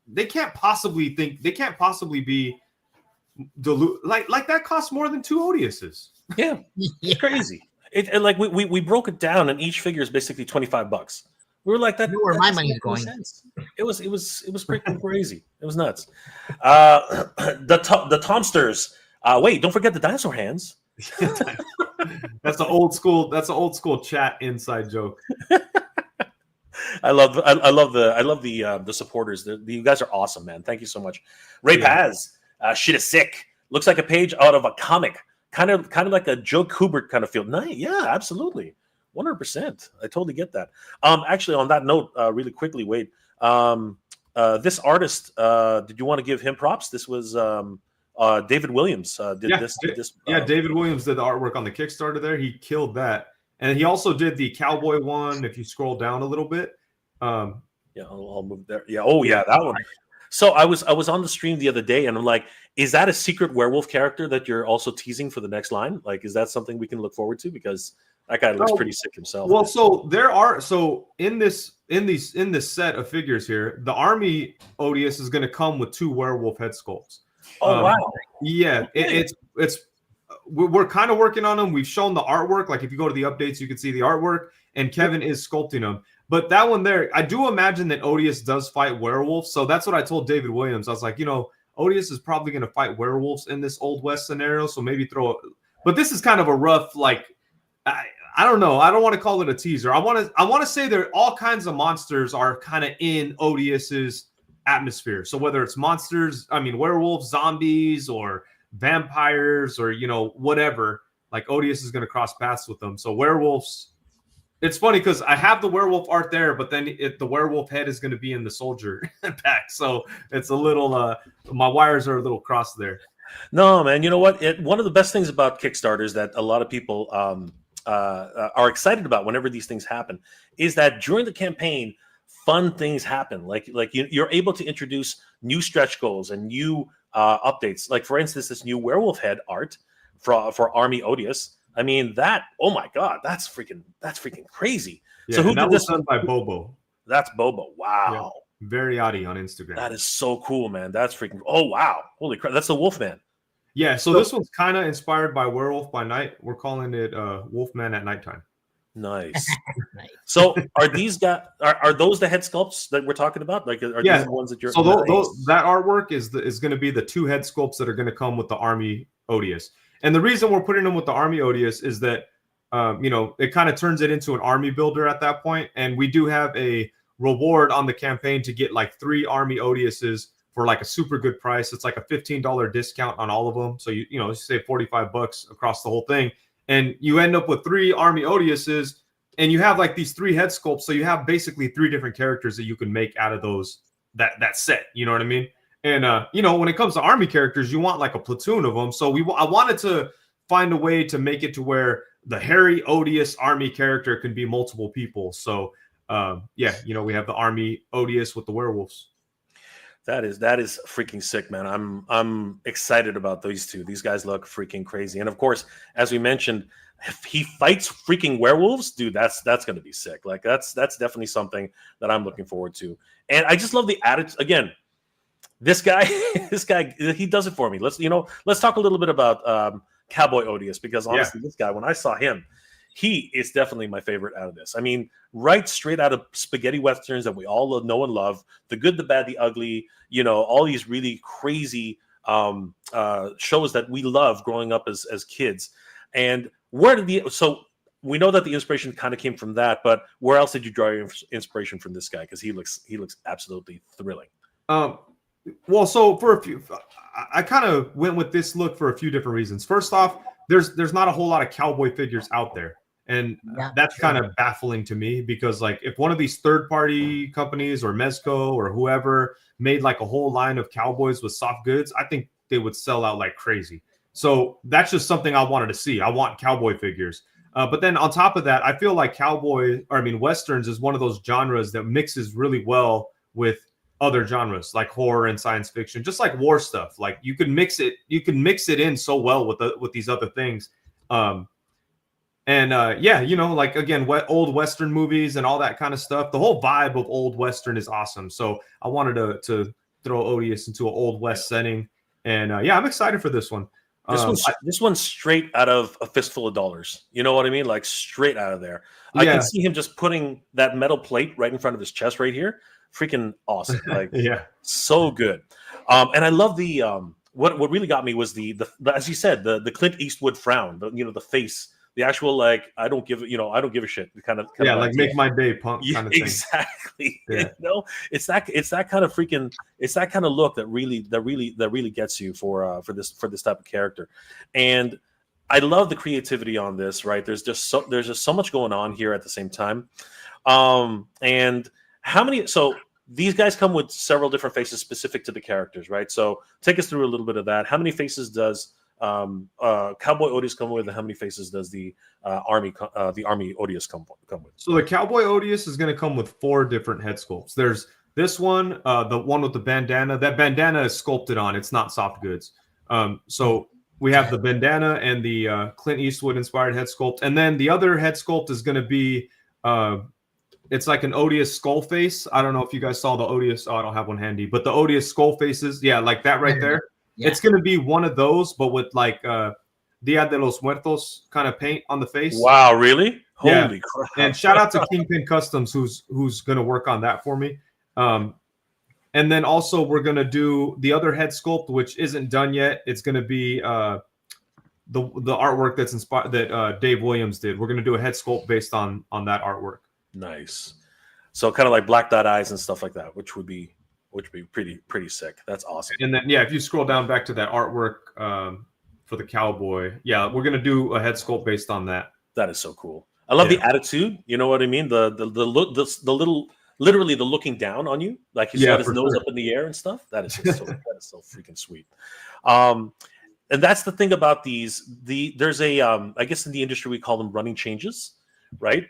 they can't possibly be like that costs more than 2 Odiouses.
Yeah, it's crazy. And like we broke it down, and each figure is basically $25. We were like that.
Where my money's going.
It was freaking crazy. It was nuts. The Tomsters. Wait, don't forget the dinosaur hands.
That's an old school chat inside joke.
I love the supporters. You guys are awesome, man. Thank you so much. Ray Paz, shit is sick. Looks like a page out of a comic. Kind of like a Joe Kubert kind of feel. Nice. Yeah, absolutely. 100%. I totally get that. Actually, on that note, really quickly, Wade, this artist, did you want to give him props? This was David Williams did this.
David Williams did the artwork on the Kickstarter there. He killed that. And he also did the Cowboy one. If you scroll down a little bit,
I'll move there. Yeah, oh yeah, that one. So I was on the stream the other day, and I'm like, is that a secret werewolf character that you're also teasing for the next line? Like, is that something we can look forward to? Because that guy looks pretty sick himself.
Well, so in this set of figures here, the Army Odious is going to come with 2 werewolf head sculpts.
Oh wow!
Yeah, okay. We're kind of working on them. We've shown the artwork. Like if you go to the updates, you can see the artwork, and Kevin is sculpting them. But that one there, I do imagine that Odious does fight werewolves. So that's what I told David Williams. I was like, Odious is probably going to fight werewolves in this Old West scenario. So maybe but this is kind of a rough, like, I don't know. I don't want to call it a teaser. I want to say there all kinds of monsters are kind of in Odious's atmosphere. So whether it's monsters, I mean werewolves, zombies, or vampires, or whatever, like Odious is going to cross paths with them. So werewolves. It's funny because I have the werewolf art there, but then the werewolf head is going to be in the soldier pack. So it's a little, my wires are a little crossed there.
No, man. You know what? One of the best things about Kickstarter is that a lot of people are excited about whenever these things happen is that during the campaign, fun things happen. Like you're able to introduce new stretch goals and new updates. Like, for instance, this new werewolf head art for Army Odious. I mean, oh my God, that's freaking crazy.
Yeah,
so who
that
did
was
this?
done by Bobo.
That's Bobo. Wow.
Yeah. Variotti on Instagram.
That is so cool, man. That's freaking, oh wow. Holy crap. That's the Wolfman.
Yeah, so this one's kind of inspired by Werewolf by Night. We're calling it Wolfman at Nighttime.
Nice. So are these guys, are those the head sculpts that we're talking about? Like, are these the ones that you're...
So that artwork is going to be the 2 head sculpts that are going to come with the Army Odious. And the reason we're putting them with the Army Odious is that, it kind of turns it into an army builder at that point. And we do have a reward on the campaign to get like 3 Army Odiouses for like a super good price. It's like a $15 discount on all of them. So you save $45 across the whole thing. And you end up with 3 Army Odiouses, and you have like these 3 head sculpts. So you have basically 3 different characters that you can make out of that set. You know what I mean? And, when it comes to army characters, you want like a platoon of them. So I wanted to find a way to make it to where the hairy, odious army character can be multiple people. So, we have the Army Odious with the werewolves.
That is freaking sick, man. I'm excited about these 2. These guys look freaking crazy. And of course, as we mentioned, if he fights freaking werewolves, dude, that's going to be sick. Like that's definitely something that I'm looking forward to. And I just love the attitude. Again, this guy, he does it for me. Let's talk a little bit about Cowboy Odious, because honestly, this guy, when I saw him, he is definitely my favorite out of this. I mean, right straight out of spaghetti westerns that we all know and love, The Good, the Bad, the Ugly, all these really crazy shows that we love growing up as kids. And so we know that the inspiration kind of came from that, but where else did you draw your inspiration from this guy? Because he looks absolutely thrilling.
Well, so I kind of went with this look for a few different reasons. First off, there's not a whole lot of cowboy figures out there. And that's kind of baffling to me, because like if one of these third-party companies or Mezco or whoever made like a whole line of cowboys with soft goods, I think they would sell out like crazy. So that's just something I wanted to see. I want cowboy figures. But then on top of that, I feel like Westerns is one of those genres that mixes really well with other genres like horror and science fiction, just like war stuff. Like you can mix it in so well with these other things. Like again, old Western movies and all that kind of stuff. The whole vibe of old Western is awesome. So I wanted to throw Odious into an old West setting. And I'm excited for this one.
This one's straight out of A Fistful of Dollars. You know what I mean? Like straight out of there. I can see him just putting that metal plate right in front of his chest right here. Freaking awesome. Like, so good. And I love the what really got me was the as you said, the Clint Eastwood frown, the face, the actual like I don't give a shit kind of
like make my day punk kind of thing.
Exactly. It's that kind of freaking, it's that kind of look that really gets you for this type of character. And I love the creativity on this, right? There's just so much going on here at the same time. And so these guys come with several different faces specific to the characters, right? So take us through a little bit of that. How many faces does Cowboy Odious come with, and how many faces does the Army Odious come with? So
the Cowboy Odious is going to come with 4 different head sculpts. There's this one, the one with the bandana. That bandana is sculpted on. It's not soft goods. So we have the bandana and the Clint Eastwood inspired head sculpt, and then the other head sculpt is going to be it's like an Odious skull face. I don't know if you guys saw the Odious. Oh, I don't have one handy, but the Odious skull faces. Yeah, like that right there. Yeah. It's going to be one of those, but with like Dia de los Muertos kind of paint on the face.
Wow, really? Holy crap.
And shout out to Kingpin Customs, who's going to work on that for me. And then also we're going to do the other head sculpt, which isn't done yet. It's going to be the artwork that's inspired that Dave Williams did. We're going to do a head sculpt based on that artwork.
Nice. So kind of like black dot eyes and stuff like that, which would be which would be pretty sick. That's awesome.
And then if you scroll down back to that artwork for the cowboy, we're gonna do a head sculpt based on that.
That is so cool. I love the attitude. You know what I mean? The look, the little, literally the looking down on you, like he's got his nose up in the air and stuff. That is so freaking sweet. And that's the thing about these. There's a I guess in the industry we call them running changes, right?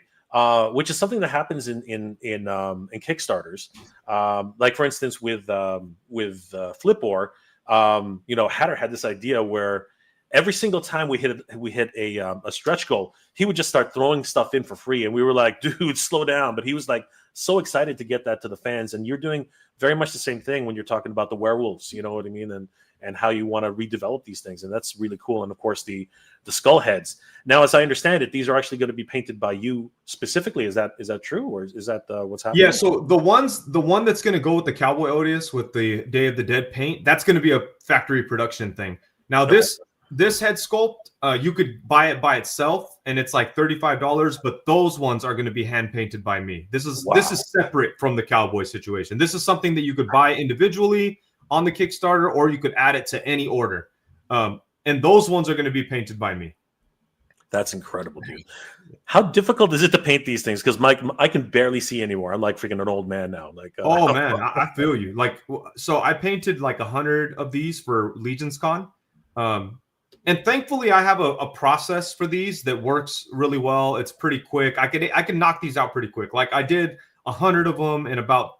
Which is something that happens in Kickstarters. Like for instance with Flipboard, Hatter had this idea where every single time we hit a stretch goal, he would just start throwing stuff in for free, and we were like, dude, slow down. But he was like so excited to get that to the fans, and you're doing very much the same thing when you're talking about the werewolves, you know what I mean, and how you want to redevelop these things, and that's really cool. And of course the skull heads. Now, as I understand it, these are actually going to be painted by you specifically. Is that true, or is that what's happening?
Yeah. So the one that's going to go with the Cowboy Odious with the Day of the Dead paint, that's going to be a factory production thing. Now this head sculpt, you could buy it by itself, and it's like $35. But those ones are going to be hand painted by me. This is separate from the Cowboy situation. This is something that you could buy individually on the Kickstarter, or you could add it to any order. And those ones are going to be painted by me.
That's incredible, dude. How difficult is it to paint these things? Because Mike, I can barely see anymore. I'm like freaking an old man now. Like,
oh man, I feel you. Like, so I painted like 100 of these for Legion's Con. And thankfully, I have a process for these that works really well. It's pretty quick. I can knock these out pretty quick. Like I did 100 of them in about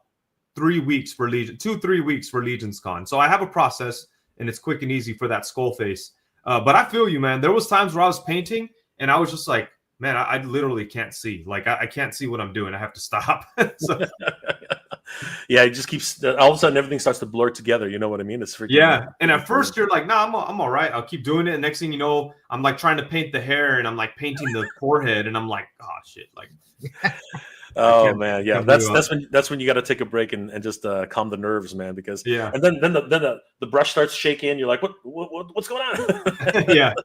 3 weeks for Legion, 2-3 weeks for Legion's Con. So I have a process, and it's quick and easy for that skull face. But I feel you, man. There was times where I was painting, and I was just like, man, I literally can't see. Like I can't see what I'm doing. I have to stop.
Yeah, it just keeps all of a sudden everything starts to blur together. You know what I mean? It's freaking
And at first you're like, nah, I'm all right. I'll keep doing it. And next thing you know, I'm like trying to paint the hair, and I'm like painting the forehead, and I'm like, oh shit, like.
Oh man, yeah, that's when you got to take a break and just calm the nerves, man. Because and then the brush starts shaking. You're like, what's going on?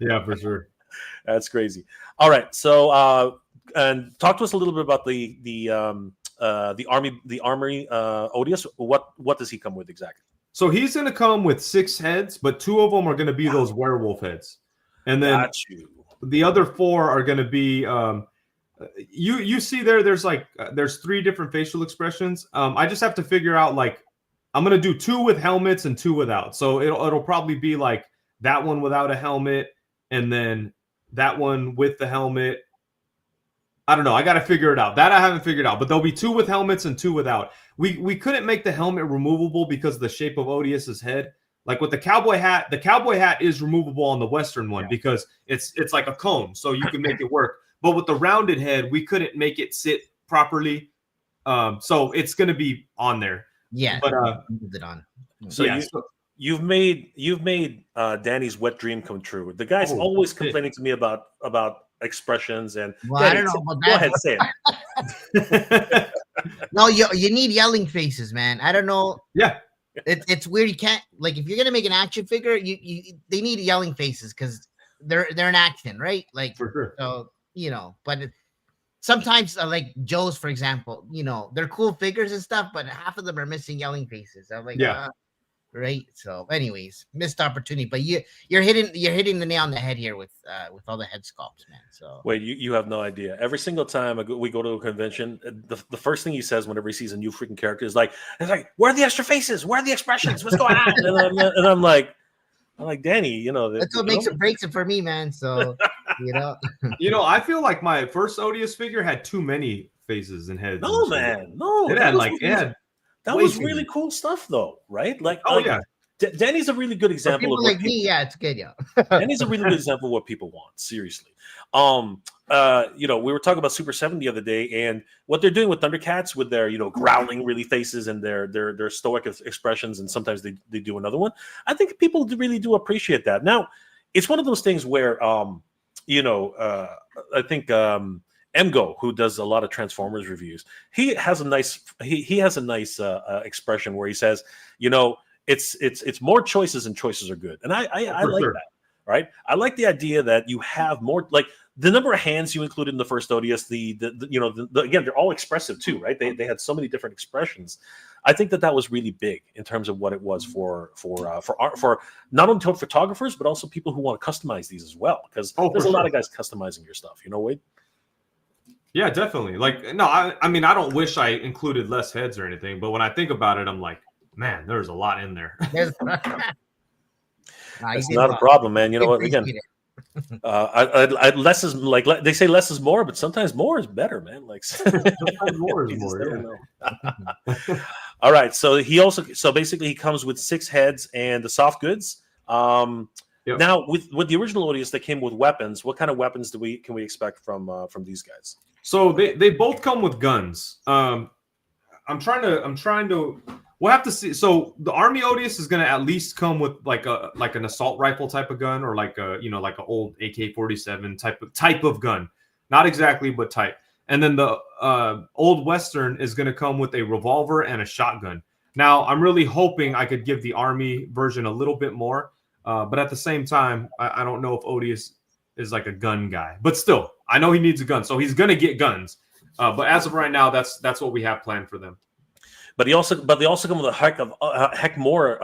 yeah, for sure.
That's crazy. All right, so and talk to us a little bit about the armory Odious. What does he come with exactly?
So he's going to come with 6 heads, but 2 of them are going to be those werewolf heads, and then the other 4 are going to be. You see there's 3 different facial expressions. I just have to figure out, like, I'm gonna do 2 with helmets and 2 without. So it'll probably be like that one without a helmet, and then that one with the helmet. I don't know. I got to figure it out. That I haven't figured out. But there'll be 2 with helmets and 2 without. We couldn't make the helmet removable because of the shape of Odious's head. Like with the cowboy hat is removable on the Western one because it's like a cone, so you can make it work. But with the rounded head, we couldn't make it sit properly. So it's going to be on there.
Yeah,
but
moved it on.
So you've made Danny's wet dream come true. The guy's always complaining to me about expressions and.
Well,
Danny,
I don't know about
go
that.
ahead, say it.
No, you need yelling faces, man. I don't know.
Yeah.
It's weird. You can't, like, if you're gonna make an action figure, they need yelling faces because they're an action, right? Like,
for sure.
So but sometimes like Joe's, for example, they're cool figures and stuff, but half of them are missing yelling faces. I'm like, right. So, anyways, missed opportunity. But you're hitting the nail on the head here with all the head sculpts, man. So
wait, you have no idea. Every single time we go to a convention, the first thing he says whenever he sees a new freaking character is like, where are the extra faces? Where are the expressions? What's going on? and I'm like, Danny,
that's what makes it breaks it for me, man. So
I feel like my first Odious figure had too many faces and heads.
No, man, no. That was really cool stuff, though, right? Danny's a really good example of
like me. Yeah, it's good, yeah.
Danny's a really good example of what people want. Seriously, we were talking about Super 7 the other day, and what they're doing with Thundercats with their growling really faces and their stoic expressions, and sometimes they do another one. I think people really do appreciate that. Now, it's one of those things where I think Emgo, who does a lot of Transformers reviews, he has a nice expression where he says, it's more choices and choices are good, and I like that, right? I like the idea that you have more, like the number of hands you included in the first Odious, again, they're all expressive too, right? They had so many different expressions. I think that was really big in terms of what it was for not only photographers but also people who want to customize these as well, because there's a lot of guys customizing your stuff, Wade.
Yeah, definitely. Like, no, I mean, I don't wish I included less heads or anything, but when I think about it, I'm like, man, there's a lot in there.
That's not a problem, man. You know what? Again, less is like they say less is more, but sometimes more is better, man. Like sometimes more is more. Yeah. All right. So basically he comes with 6 heads and the soft goods. Yep. Now with the original Odious, they came with weapons. What kind of weapons can we expect from these guys?
So they both come with guns. I'm trying to. We'll have to see. So the Army Odious is going to at least come with like an assault rifle type of gun, or like an old AK-47 type of gun. Not exactly, but type. And then the old Western is going to come with a revolver and a shotgun. Now I'm really hoping I could give the Army version a little bit more, but at the same time, I don't know if Odious is like a gun guy. But still, I know he needs a gun, so he's going to get guns. But as of right now, that's what we have planned for them.
But they also come with a heck more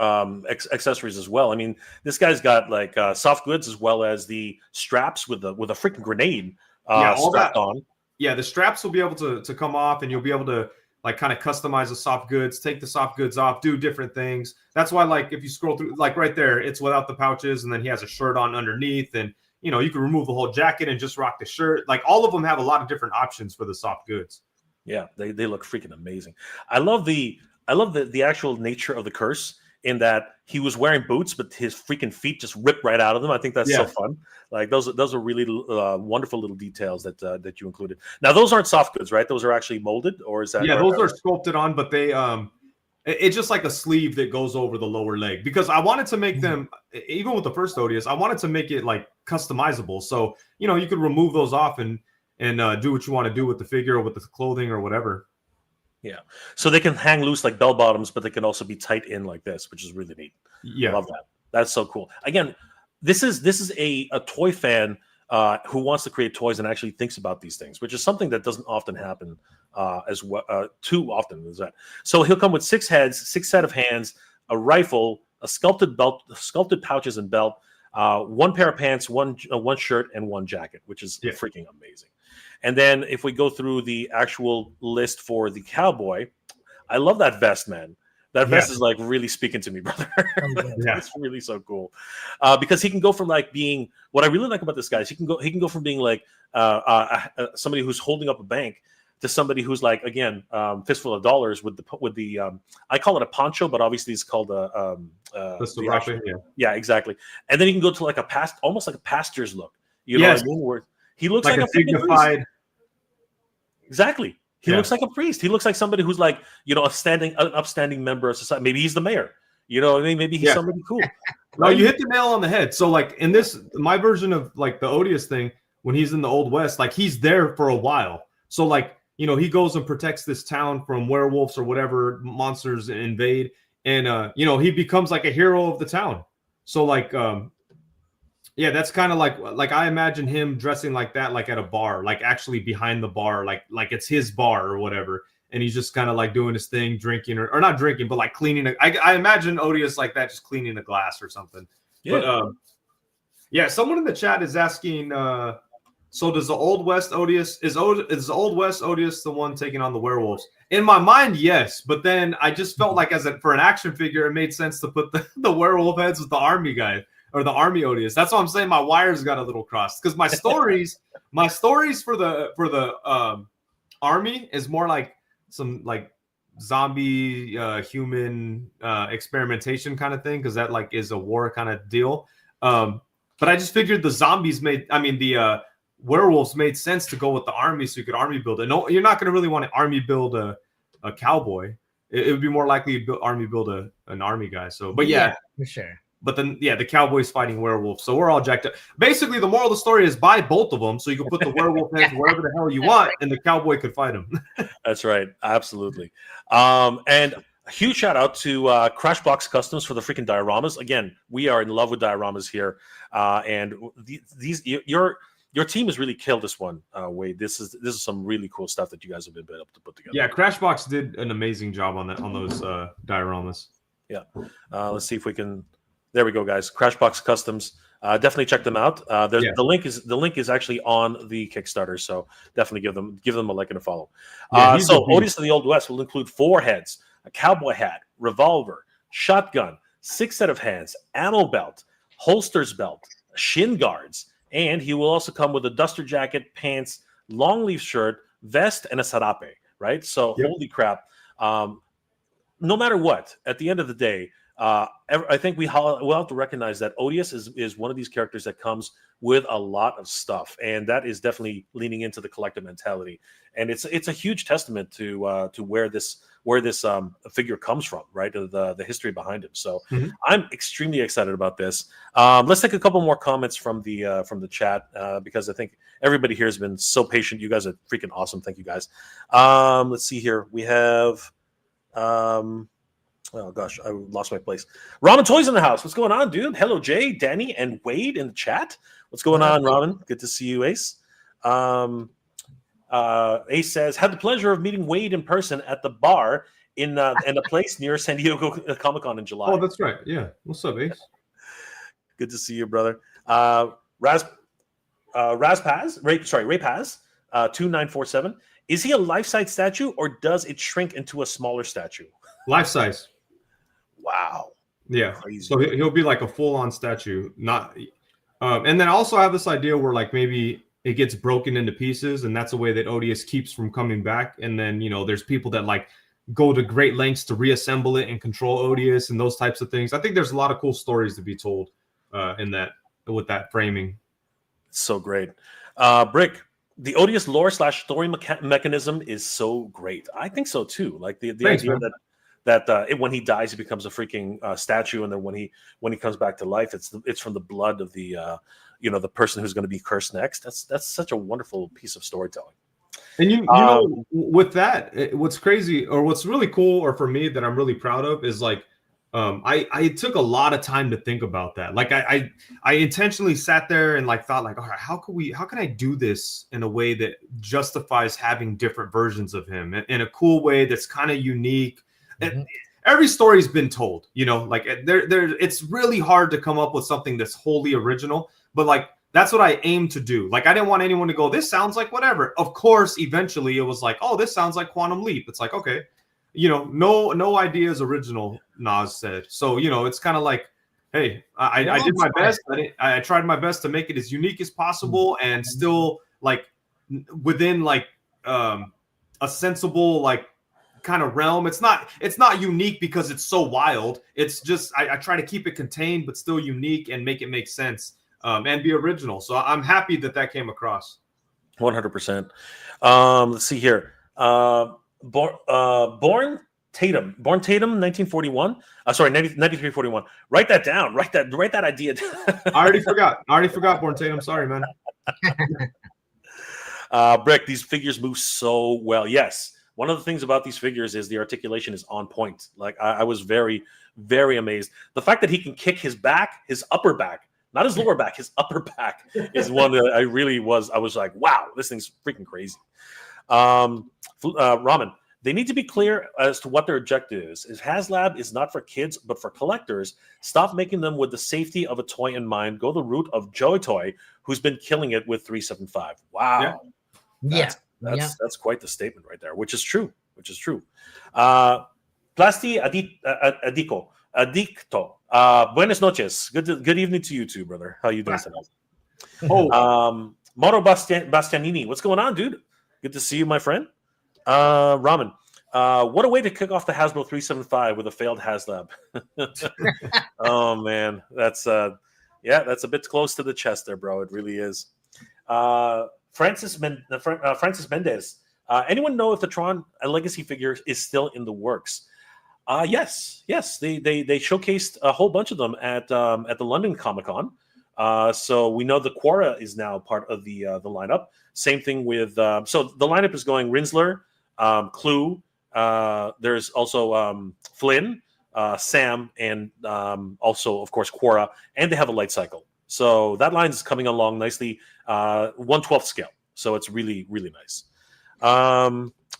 accessories as well. I mean, this guy's got like soft goods as well as the straps with a freaking grenade strapped on.
Yeah, the straps will be able to come off, and you'll be able to like kind of customize the soft goods, take the soft goods off, do different things. That's why, like, if you scroll through, like right there, it's without the pouches, and then he has a shirt on underneath, and you can remove the whole jacket and just rock the shirt. Like, all of them have a lot of different options for the soft goods.
Yeah, they look freaking amazing. I love the actual nature of the curse, in that he was wearing boots, but his freaking feet just ripped right out of them. I think that's so fun. Like those are really wonderful little details that you included. Now those aren't soft goods, right? Those are actually molded, or is that?
Yeah, those are sculpted on, but they it's just like a sleeve that goes over the lower leg, because I wanted to make them, even with the first Odious, I wanted to make it like customizable. So you could remove those off and do what you want to do with the figure or with the clothing or whatever.
Yeah, so they can hang loose like bell bottoms, but they can also be tight in like this, which is really neat.
Yeah,
I love that. That's so cool. Again, this is a toy fan who wants to create toys and actually thinks about these things, which is something that doesn't often happen as well. Too often is that. So he'll come with 6 heads, 6 set of hands, a rifle, a sculpted belt, sculpted pouches and belt, 1 pair of pants, one shirt, and 1 jacket, which is freaking amazing. And then if we go through the actual list for the cowboy, I love that vest, man. That vest is like really speaking to me, brother. It's really so cool, because he can go from like being, what I really like about this guy is he can go from being like somebody who's holding up a bank to somebody who's like, again, fistful of dollars with the I call it a poncho, but obviously it's called yeah, exactly. And then he can go to like almost like a pastor's look. You know what I mean? Where he looks like a dignified. Exactly. He looks like a priest. He looks like somebody who's like, an upstanding member of society. Maybe he's the mayor. You know what I mean? Maybe he's somebody cool.
No, you hit the nail on the head. So like in my version of like the Odious thing, when he's in the Old West, like he's there for a while. So like, he goes and protects this town from werewolves or whatever monsters invade. And, he becomes like a hero of the town. So like, yeah, that's kind of like I imagine him dressing like that, like at a bar, like actually behind the bar, like it's his bar or whatever, and he's just kind of like doing his thing, drinking or not drinking, but like cleaning. I imagine Odious like that, just cleaning a glass or something. Yeah. But someone in the chat is asking. So does the Old West Odious is the Old West Odious the one taking on the werewolves? In my mind, yes, but then I just felt like for an action figure, it made sense to put the werewolf heads with the army guy. Or the Army Odious. That's why I'm saying my wires got a little crossed, because my stories for the Army is more like some like zombie human experimentation kind of thing, because that like is a war kind of deal. But I just figured the werewolves made sense to go with the army, so you could army build it. No, you're not going to really want to army build a cowboy. It would be more likely to army build an army guy. So, but yeah,
for sure.
But then, the cowboy's fighting werewolves, so we're all jacked up. Basically, the moral of the story is buy both of them, so you can put the werewolf heads wherever the hell you want, and the cowboy could fight them.
That's right, absolutely. And a huge shout out to Crashbox Customs for the freaking dioramas. Again, we are in love with dioramas here, and these your team has really killed this one, Wade. This is some really cool stuff that you guys have been able to put together.
Yeah, Crashbox did an amazing job on those dioramas.
Yeah. Let's see if we can. There we go, guys. Crashbox Customs. Definitely check them out. The link is actually on the Kickstarter, so definitely give them a like and a follow. So Odious of the Old West will include 4 heads, a cowboy hat, revolver, shotgun, 6 set of hands, ammo belt, holsters belt, shin guards, and he will also come with a duster jacket, pants, long sleeve shirt, vest, and a sarape. Right? So holy crap! No matter what, at the end of the day. I think we'll have to recognize that Odious is one of these characters that comes with a lot of stuff, and that is definitely leaning into the collective mentality. And it's a huge testament to where this figure comes from, right? The history behind him. So I'm extremely excited about this. Let's take a couple more comments from the chat because I think everybody here has been so patient. You guys are freaking awesome. Thank you guys. Let's see here. We have. Oh gosh, I lost my place. Ramen Toys in the house. What's going on, dude? Hello, Jay, Danny, and Wade in the chat. What's going on, Ramen? Good to see you, Ace. Ace says, had the pleasure of meeting Wade in person at the bar in a place near San Diego Comic-Con in July.
Oh, that's right. Yeah. What's up, Ace?
Good to see you, brother. Ray Paz, 2947. Is he a life-size statue or does it shrink into a smaller statue?
Life-size.
Wow.
Yeah.
Crazy.
So he'll be like a full-on statue. Not, and then I also have this idea where like maybe it gets broken into pieces, and that's a way that Odious keeps from coming back. And then there's people that like go to great lengths to reassemble it and control Odious and those types of things. I think there's a lot of cool stories to be told with that framing.
So great, Brick. The Odious lore / story mechanism is so great. I think so too. Like the
Thanks,
idea
man.
that when he dies, he becomes a freaking statue, and then when he comes back to life, it's from the blood of the the person who's going to be cursed next. That's such a wonderful piece of storytelling.
And you know, with that, what's crazy or what's really cool, or for me that I'm really proud of, is like I took a lot of time to think about that. Like I intentionally sat there and like thought like, all right, how can I do this in a way that justifies having different versions of him in a cool way that's kind of unique. And every story's been told, like it's really hard to come up with something that's wholly original, but like that's what I aim to do. Like I didn't want anyone to go, this sounds like whatever. Of course, eventually it was like, oh, this sounds like Quantum Leap. It's like, okay, no idea is original, Nas said. So, it's kind of like, hey, I did my best. I tried my best to make it as unique as possible and still like within like a sensible like kind of realm. It's not unique because it's so wild. It's just I try to keep it contained but still unique and make it make sense and be original. So I'm happy that came across.
100%. Let's see here. Born Tatum, 1941. 9341. Write that down. Write that idea down.
I already forgot. Born Tatum. Sorry, man.
Brick, these figures move so well. Yes. One of the things about these figures is the articulation is on point. Like I was very, very amazed. The fact that he can kick his upper back, not his lower back, his upper back is one that I was like, wow, this thing's freaking crazy. Ramen, they need to be clear as to what their objective is. If HasLab is not for kids but for collectors, stop making them with the safety of a toy in mind. Go the route of Joy Toy, who's been killing it with 375. Wow. That's quite the statement right there, which is true. Plasti Adicto. Buenas noches. Good evening to you too, brother. How you doing tonight? Mauro Bastianini. What's going on, dude? Good to see you, my friend. Ramen. What a way to kick off the Hasbro 375 with a failed HasLab. Oh man, that's a bit close to the chest there, bro. It really is. Francis Mendez. Anyone know if the Tron Legacy figure is still in the works? Yes. They showcased a whole bunch of them at the London Comic-Con. So we know the Quora is now part of the lineup. Same thing with so the lineup is going Rinsler, Clue. There's also Flynn, Sam, and also of course Quora, and they have a light cycle. So that line is coming along nicely. 1/12 scale, so it's really really nice.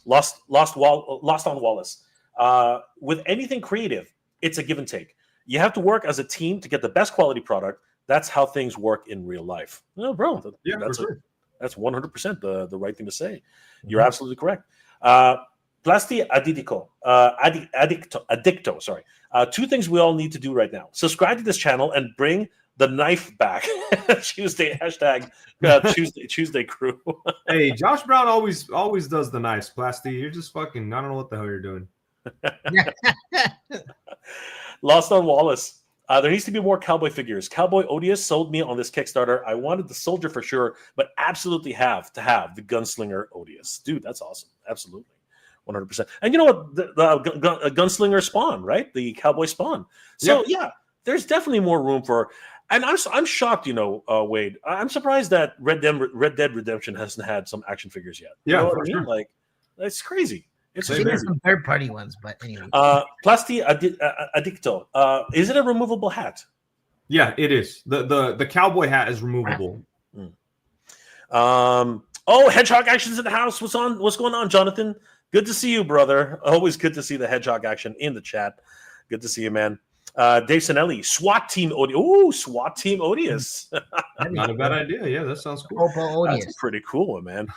Lost on Wallace. With anything creative, it's a give and take. You have to work as a team to get the best quality product. That's how things work in real life. No, bro, that's 100% the right thing to say. You're absolutely correct. Plasti Addicto. Sorry. Two things we all need to do right now: subscribe to this channel and bring the knife back. Tuesday hashtag Tuesday crew.
Hey, Josh Brown always does the knives, Plasti. You're just fucking. I don't know what the hell you're doing.
Lost on Wallace. There needs to be more cowboy figures. Cowboy Odious sold me on this Kickstarter. I wanted the soldier for sure, but absolutely have to have the gunslinger Odious. Dude, that's awesome. Absolutely. 100%. And you know what? The gunslinger spawn, right? The cowboy spawn. So yeah, there's definitely more room for. And I'm shocked, Wade. I'm surprised that Red Dead Redemption hasn't had some action figures yet.
Yeah,
you know what I mean?
Sure.
Like, it's crazy. It's
some third-party ones, but anyway.
Plasti Addicto. Is it a removable hat?
Yeah, it is. The cowboy hat is removable.
Hedgehog action's in the house. What's going on, Jonathan? Good to see you, brother. Always good to see the Hedgehog action in the chat. Good to see you, man. Dave Sinelli, SWAT Team Odious. Ooh, SWAT Team Odious.
Not a bad idea. Yeah, that sounds cool.
That's pretty cool, man.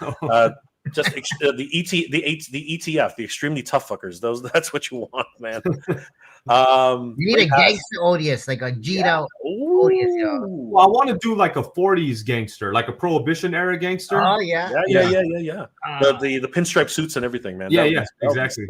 Just the ETF, the extremely tough fuckers. That's what you want, man.
You need a gangster Odious, like a G'd out Odious.
Well, I want to do like a 40s gangster, like a Prohibition era gangster.
Oh yeah.
The pinstripe suits and everything, man.
Yeah, exactly.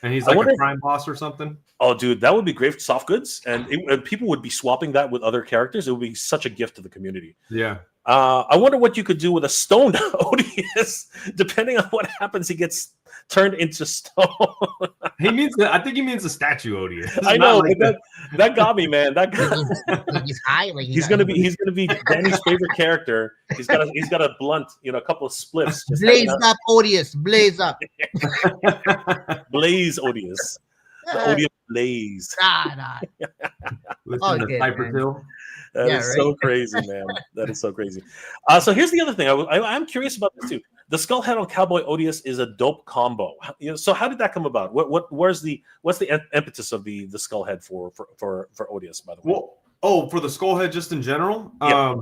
And he's like a crime boss or something.
Oh, dude, that would be great for soft goods, and people would be swapping that with other characters. It would be such a gift to the community.
Yeah.
I wonder what you could do with a stoned Odious. Depending on what happens, he gets turned into stone.
I think he means the statue Odious.
I know, like that got me, man. That got
he's high. Like
he's gonna be Danny's favorite character. He's got a blunt, a couple of spliffs.
Blaze up, Odious. Blaze up.
Blaze Odious. The Odious Blaze.
Listen to Cypress Hill.
That is so crazy, man. That is so crazy. So here's the other thing. I'm curious about this too. The skull head on Cowboy Odious is a dope combo. So how did that come about? What's the impetus of the skull head for Odious, by the way?
For the skull head just in general?
Yeah.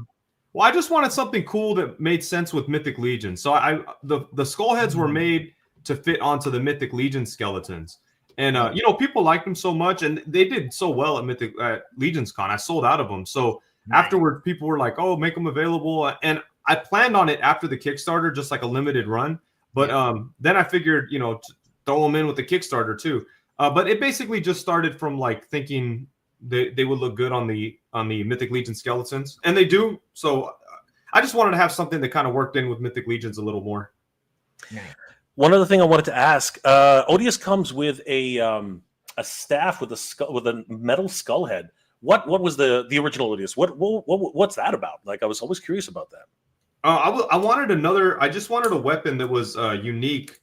Well, I just wanted something cool that made sense with Mythic Legion. So the skull heads were made to fit onto the Mythic Legion skeletons. And people liked them so much, and they did so well at Legion's Con. I sold out of them. So afterward, people were like, "Oh, make them available." And I planned on it after the Kickstarter, just like a limited run. But then I figured, throw them in with the Kickstarter too. But it basically just started from like thinking they would look good on the Mythic Legion skeletons, and they do. So I just wanted to have something that kind of worked in with Mythic Legions a little more.
Nice.
One other thing I wanted to ask: Odious comes with a staff with a metal skull head. What was the original Odious? What's that about? Like, I was always curious about that.
I wanted another. I just wanted a weapon that was unique,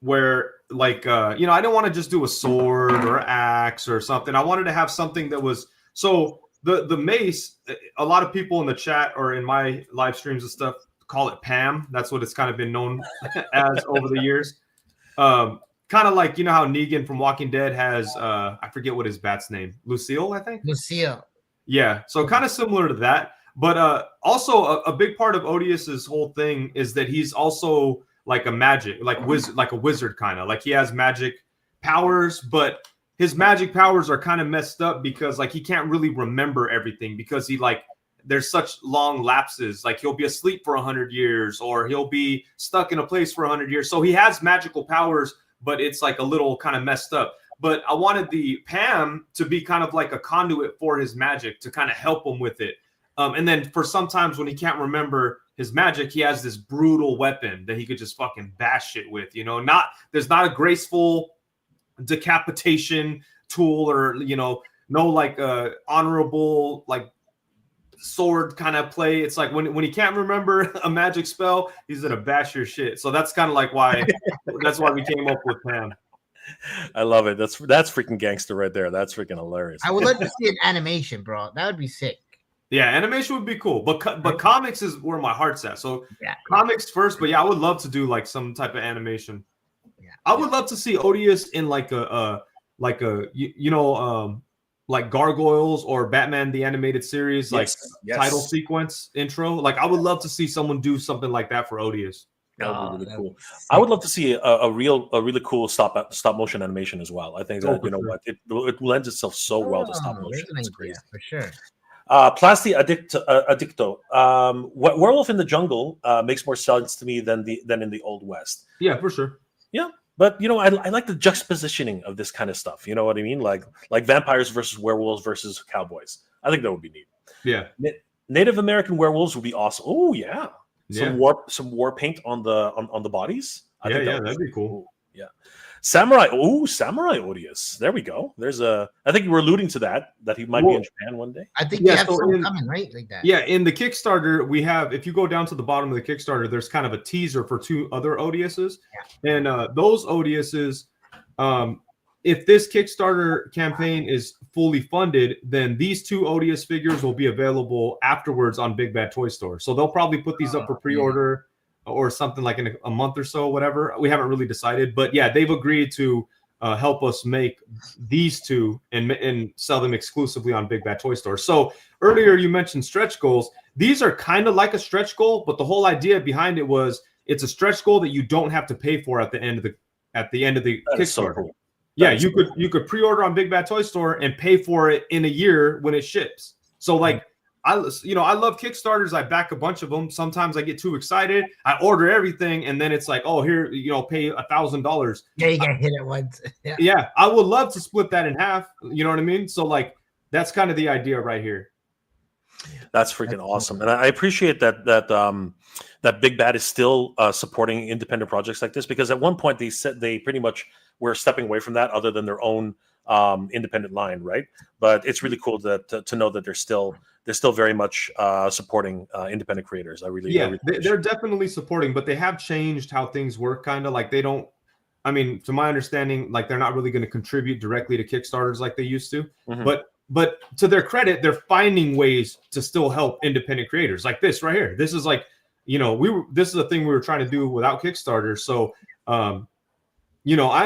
where like I didn't want to just do a sword or axe or something. I wanted to have something that was so the mace. A lot of people in the chat or in my live streams and stuff call it Pam. That's what it's kind of been known as over the years. Kind of like how Negan from Walking Dead has I forget what his bat's name, Lucille, I think.
Lucille.
Yeah, so kind of similar to that. But also a big part of Odious's whole thing is that he's also like a wizard kind of. Like he has magic powers, but his magic powers are kind of messed up because like he can't really remember everything because there's such long lapses. Like he'll be asleep for 100 years or he'll be stuck in a place for 100 years. So he has magical powers, but it's like a little kind of messed up. But I wanted the Pam to be kind of like a conduit for his magic to kind of help him with it. And then for sometimes when he can't remember his magic, he has this brutal weapon that he could just fucking bash shit with, there's not a graceful decapitation tool or, no like honorable, like sword kind of play. It's like when he can't remember a magic spell, he's gonna bash your shit. So that's kind of like why we came up with Pam.
I love it. That's freaking gangster right there. That's freaking hilarious.
I would love to see an animation, bro. That would be sick.
Yeah, animation would be cool, but comics is where my heart's at. So
Yeah,
comics first, but yeah, I would love to do like some type of animation.
yeah.
I would love to see Odious in like a like Gargoyles or Batman the Animated Series, like title sequence intro. Like I would love to see someone do something like that for Odious.
That would be really cool. I would love to see a really cool stop motion animation as well. I think that what it lends itself so well to stop motion. It's crazy
for sure.
Plasti Addicto. Werewolf in the Jungle makes more sense to me than in the Old West.
Yeah, for sure.
Yeah, but I like the juxtapositioning of this kind of stuff. You know what I mean? Like vampires versus werewolves versus cowboys. I think that would be neat.
Yeah.
Native American werewolves would be awesome. Oh yeah. Some war paint on the bodies. I think that'd be cool. Cool. Yeah. Samurai Odious. There we go. I think you were alluding to that he might be in Japan one day.
I think you have something coming, right? Like that.
Yeah, in the Kickstarter, we have, if you go down to the bottom of the Kickstarter, there's kind of a teaser for 2 other Odiouses. Yeah. And those Odiouses, if this Kickstarter campaign is fully funded, then these 2 Odious figures will be available afterwards on Big Bad Toy Store. So they'll probably put these up for pre-order or something like in a month or so, whatever. We haven't really decided, but yeah, they've agreed to help us make these 2 and sell them exclusively on Big Bad Toy Store. So earlier you mentioned stretch goals. These are kind of like a stretch goal, but the whole idea behind it was it's a stretch goal that you don't have to pay for at the end of the Kickstarter. So cool. Yeah, you could pre-order on Big Bad Toy Store and pay for it in a year when it ships. So like I love Kickstarters. I back a bunch of them. Sometimes I get too excited. I order everything and then it's like, oh, here, pay $1,000.
Yeah, you gotta hit it once.
Yeah, I would love to split that in half. You know what I mean? So like that's kind of the idea right here.
That's freaking awesome, and I appreciate that Big Bad is still supporting independent projects like this, because at one point they said they pretty much were stepping away from that, other than their own independent line, right? But it's really cool to know that they're still very much supporting independent creators.
They're definitely supporting, but they have changed how things work. Kind of like they don't. I mean, to my understanding, like they're not really going to contribute directly to Kickstarters like they used to, But to their credit, they're finding ways to still help independent creators like this right here. This is like, this is a thing we were trying to do without Kickstarter. So, I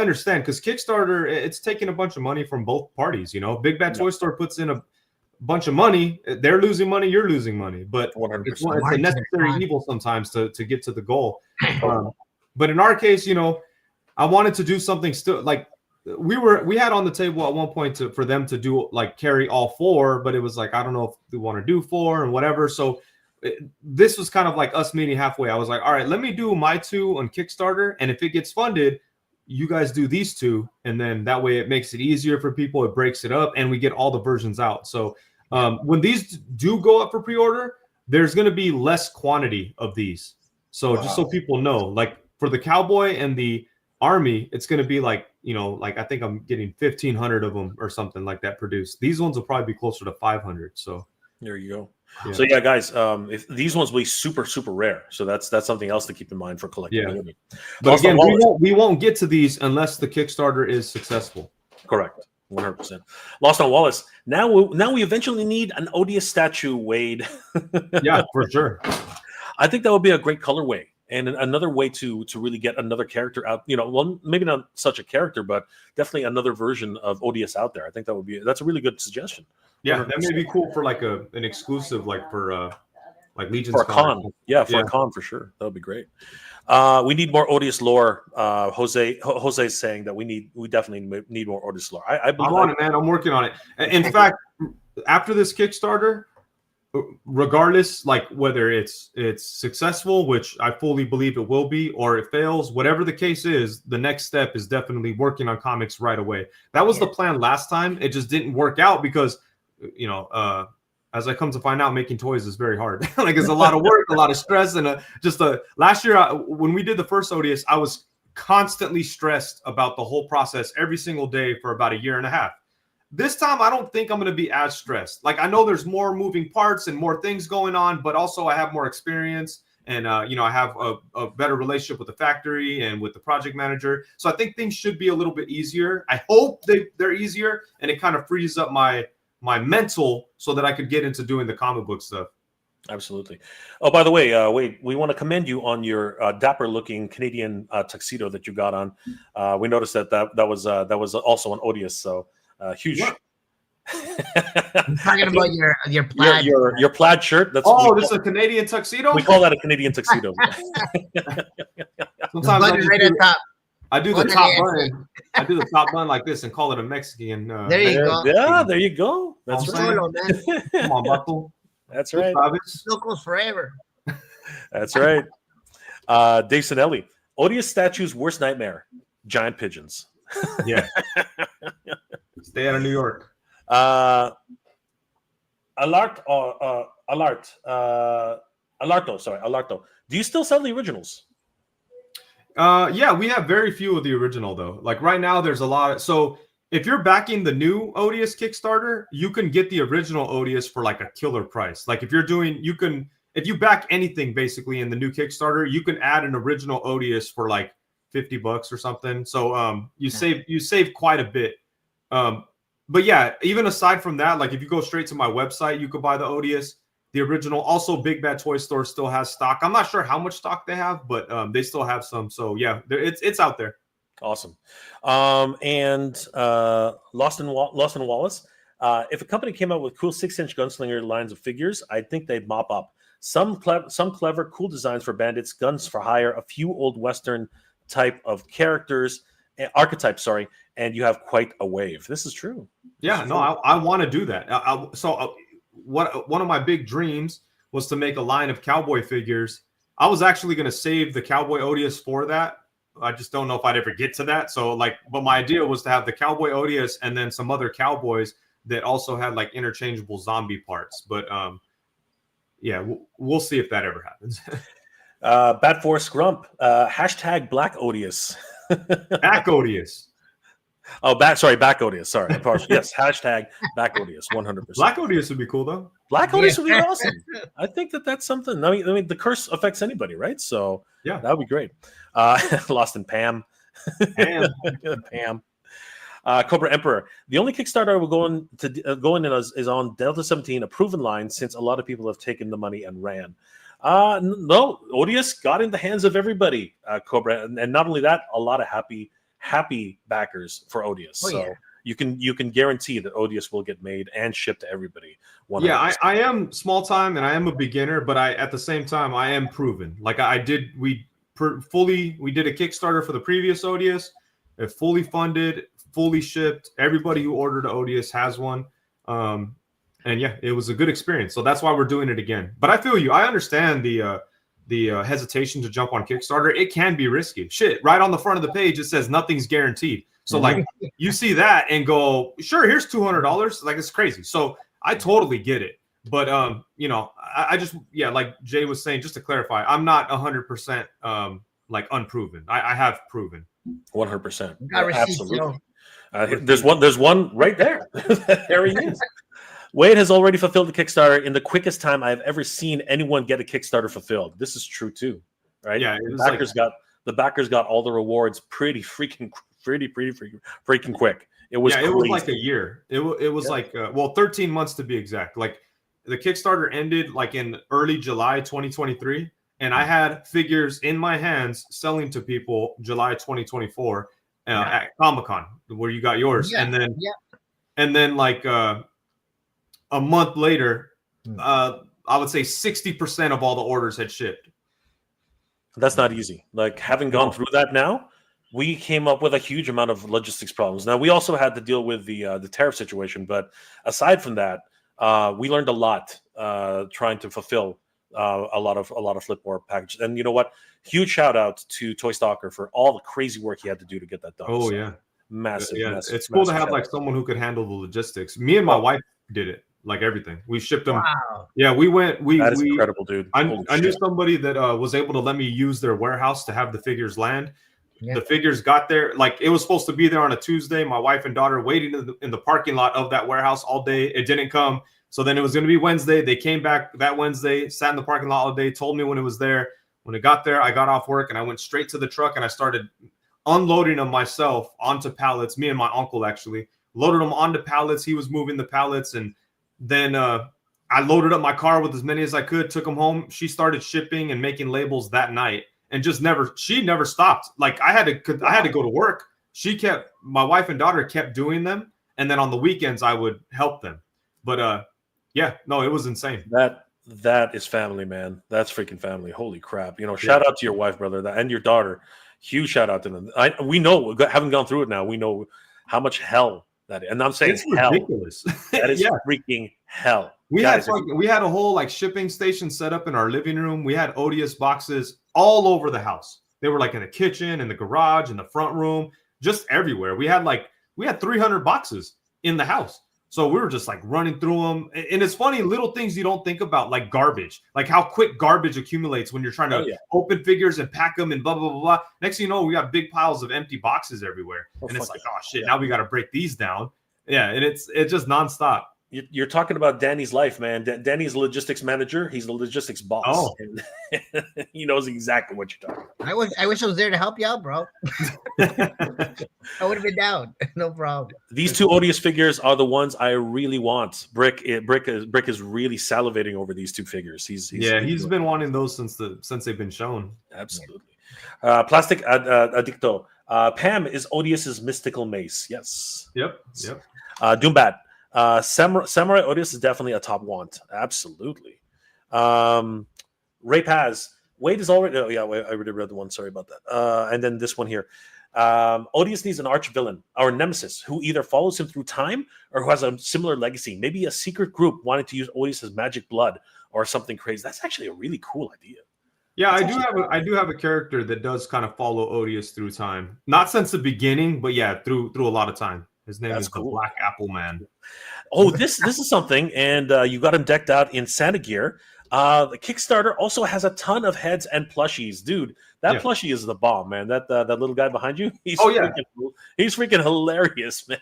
understand, because Kickstarter, it's taking a bunch of money from both parties. Big Bad Toy Store puts in a bunch of money. They're losing money. You're losing money. But it's a necessary evil sometimes to get to the goal. But in our case, I wanted to do something still like, we had on the table at one point for them to do like carry all 4, but it was like, I don't know if we want to do 4 and whatever. So this was kind of like us meeting halfway. I was like, all right, let me do my 2 on Kickstarter. And if it gets funded, you guys do these 2. And then that way it makes it easier for people. It breaks it up and we get all the versions out. So when these do go up for pre-order, there's going to be less quantity of these. So just so people know, like for the Cowboy and the Army, it's going to be like, like I think I'm getting 1,500 of them or something like that produced. These ones will probably be closer to 500. So
there you go. Yeah. So yeah, guys, if these ones will be super, super rare. So that's something else to keep in mind for collecting.
Yeah. But again, we won't get to these unless the Kickstarter is successful.
Correct. 100%. Lost on Wallace. Now we eventually need an Odious statue, Wade.
Yeah, for sure.
I think that would be a great colorway. And another way to really get another character out, well, maybe not such a character, but definitely another version of Odious out there. I think that's a really good suggestion.
Yeah, 100%. That may be cool for like an exclusive, like for like Legion's
for a con. Yeah, for a con for sure. That would be great. We need more Odious lore. Jose's saying that we definitely need more Odious lore. I believe
I'm on it, man. I'm working on it. In fact, after this Kickstarter, regardless, like whether it's successful, which I fully believe it will be, or it fails, whatever the case is, the next step is definitely working on comics right away. That was the plan last time. It just didn't work out because, as I come to find out, making toys is very hard. Like it's a lot of work, a lot of stress, and last year when we did the first Odious, I was constantly stressed about the whole process every single day for about a year and a half. This time, I don't think I'm going to be as stressed. Like, I know there's more moving parts and more things going on, but also I have more experience and I have a better relationship with the factory and with the project manager. So I think things should be a little bit easier. I hope they're easier, and it kind of frees up my mental so that I could get into doing the comic book stuff.
Absolutely. Oh, by the way, Wade, we want to commend you on your dapper-looking Canadian tuxedo that you got on. We noticed that was also an Odious, so huge.
You're talking about your plaid.
Your plaid shirt. That's
this is a Canadian tuxedo.
We call that a Canadian tuxedo.
Sometimes I do the
Button
top
it.
button. I do the top button like this and call it a Mexican.
There you go.
Yeah, there you go. That's right.
Solo, man.
Come on, Bato.
That's right.
Still goes forever.
That's right. Dave Sinelli. Odious statue's worst nightmare: giant pigeons.
Yeah. Stay out of New York.
Alarto. Do you still sell the originals?
Yeah, we have very few of the original though. Like right now, there's a lot. So if you're backing the new Odious Kickstarter, you can get the original Odious for like a killer price. Like if you back anything basically in the new Kickstarter, you can add an original Odious for like $50 or something. So you save quite a bit. But yeah, even aside from that, like if you go straight to my website, you could buy the Odious, the original. Also, Big Bad Toy Store still has stock. I'm not sure how much stock they have, but they still have some. So yeah, it's out there.
Awesome. And Lost in Wallace. If a company came out with cool 6-inch gunslinger lines of figures, I think they'd mop up. Some clever, cool designs for bandits, guns for hire, a few old Western type of archetypes, and you have quite a wave. This is true.
Yeah, I want to do that. One of my big dreams was to make a line of cowboy figures. I was actually going to save the Cowboy Odious for that. I just don't know if I'd ever get to that. So but my idea was to have the Cowboy Odious and then some other cowboys that also had like interchangeable zombie parts. But yeah, we'll see if that ever happens.
Bad Force Grump. Hashtag Black Odious.
Back Odious.
Oh, back Odious. Sorry. Yes, hashtag Back Odious. 100%.
Black Odious would be cool though.
Black Odious would be awesome. I think that's something. I mean, the curse affects anybody, right? So yeah, that would be great. Lost in Pam. Pam. Cobra Emperor. The only Kickstarter we're going in is on Delta 17, a proven line, since a lot of people have taken the money and ran. No, Odious got in the hands of everybody, Cobra, and not only that, a lot of happy backers for Odious. Oh, so yeah. You can guarantee that Odious will get made and shipped to everybody. 100%. Yeah,
I am small time and I am a beginner, but at the same time I am proven. Like we did a Kickstarter for the previous Odious. It fully funded, fully shipped. Everybody who ordered Odious has one. And yeah, it was a good experience. So that's why we're doing it again. But I feel you. I understand the hesitation to jump on Kickstarter. It can be risky. Shit, right on the front of the page, it says nothing's guaranteed. So like you see that and go, sure, here's $200. Like it's crazy. So I totally get it. But I just, yeah, like Jay was saying, just to clarify, I'm not 100% like unproven. I have proven.
100%. Absolutely. There's one right there. There he is. Wade has already fulfilled the Kickstarter in the quickest time I've ever seen anyone get a Kickstarter fulfilled. This is true too, right? Yeah, the backers got all the rewards pretty freaking quick. It was
it was like a year. It was like 13 months to be exact. Like the Kickstarter ended like in early July 2023, and I had figures in my hands selling to people July 2024 at Comic-Con where you got yours, and then like a month later, I would say 60% of all the orders had shipped.
That's not easy. Like having gone through that now, we came up with a huge amount of logistics problems. Now we also had to deal with the tariff situation, but aside from that, we learned a lot trying to fulfill a lot of Flipboard packages. And you know what? Huge shout out to Toy Stalker for all the crazy work he had to do to get that done.
Oh, so, yeah.
Massive.
It's cool to have like someone who could handle the logistics. Me and my wife did it. Like everything, we shipped them. Wow. Yeah, we went. That is incredible, dude. I knew somebody that was able to let me use their warehouse to have the figures land. The figures got there. Like, it was supposed to be there on a Tuesday. My wife and daughter waited in the parking lot of that warehouse all day. It didn't come. So then it was going to be Wednesday. They came back that Wednesday, sat in the parking lot all day, told me when it was there. When it got there, I got off work and I went straight to the truck and I started unloading them myself onto pallets. Me and my uncle actually loaded them onto pallets. He was moving the pallets. And then I loaded up my car with as many as I could, took them home. She started shipping and making labels that night. And she never stopped. Like, I had to go to work. My wife and daughter kept doing them. And then on the weekends, I would help them. But yeah, no, it was insane.
That is family, man. That's freaking family. Holy crap. Shout out to your wife, brother, and your daughter. Huge shout out to them. We know, having gone through it now, we know how much hell that is. And I'm saying
it's
hell.
Ridiculous.
That is freaking hell.
We had a whole like shipping station set up in our living room. We had Odious boxes all over the house. They were like in the kitchen, in the garage, in the front room, just everywhere. We had 300 boxes in the house. So we were just like running through them. And it's funny, little things you don't think about, like garbage, like how quick garbage accumulates when you're trying to open figures and pack them and blah, blah, blah, blah. Next thing you know, we got big piles of empty boxes everywhere. And it's like, oh shit, now we got to break these down. Yeah. And it's just nonstop.
You're talking about Danny's life, man. Danny's a logistics manager. He's the logistics boss.
Oh.
And he knows exactly what you're talking about.
I wish I was there to help you out, bro. I would have been down. No problem.
These two Odious figures are the ones I really want. Brick is really salivating over these two figures. He's
been wanting those since they've been shown.
Absolutely. Plastic Addicto. Pam is Odious's mystical mace. Yes.
Yep.
Doombat. Samurai Odious is definitely a top want. Absolutely. Ray Paz. Wade is already. Oh, yeah, I already read the one. Sorry about that. And then this one here. Odious needs an arch villain or nemesis who either follows him through time or who has a similar legacy. Maybe a secret group wanting to use Odious as magic blood or something crazy. That's actually a really cool idea.
Yeah, I do have a character that does kind of follow Odious through time. Not since the beginning, but yeah, through a lot of time. His name is the Black Apple Man.
Oh, this is something, and you got him decked out in Santa gear. The Kickstarter also has a ton of heads and plushies, dude. That plushie is the bomb, man. That little guy behind you, he's freaking hilarious, man.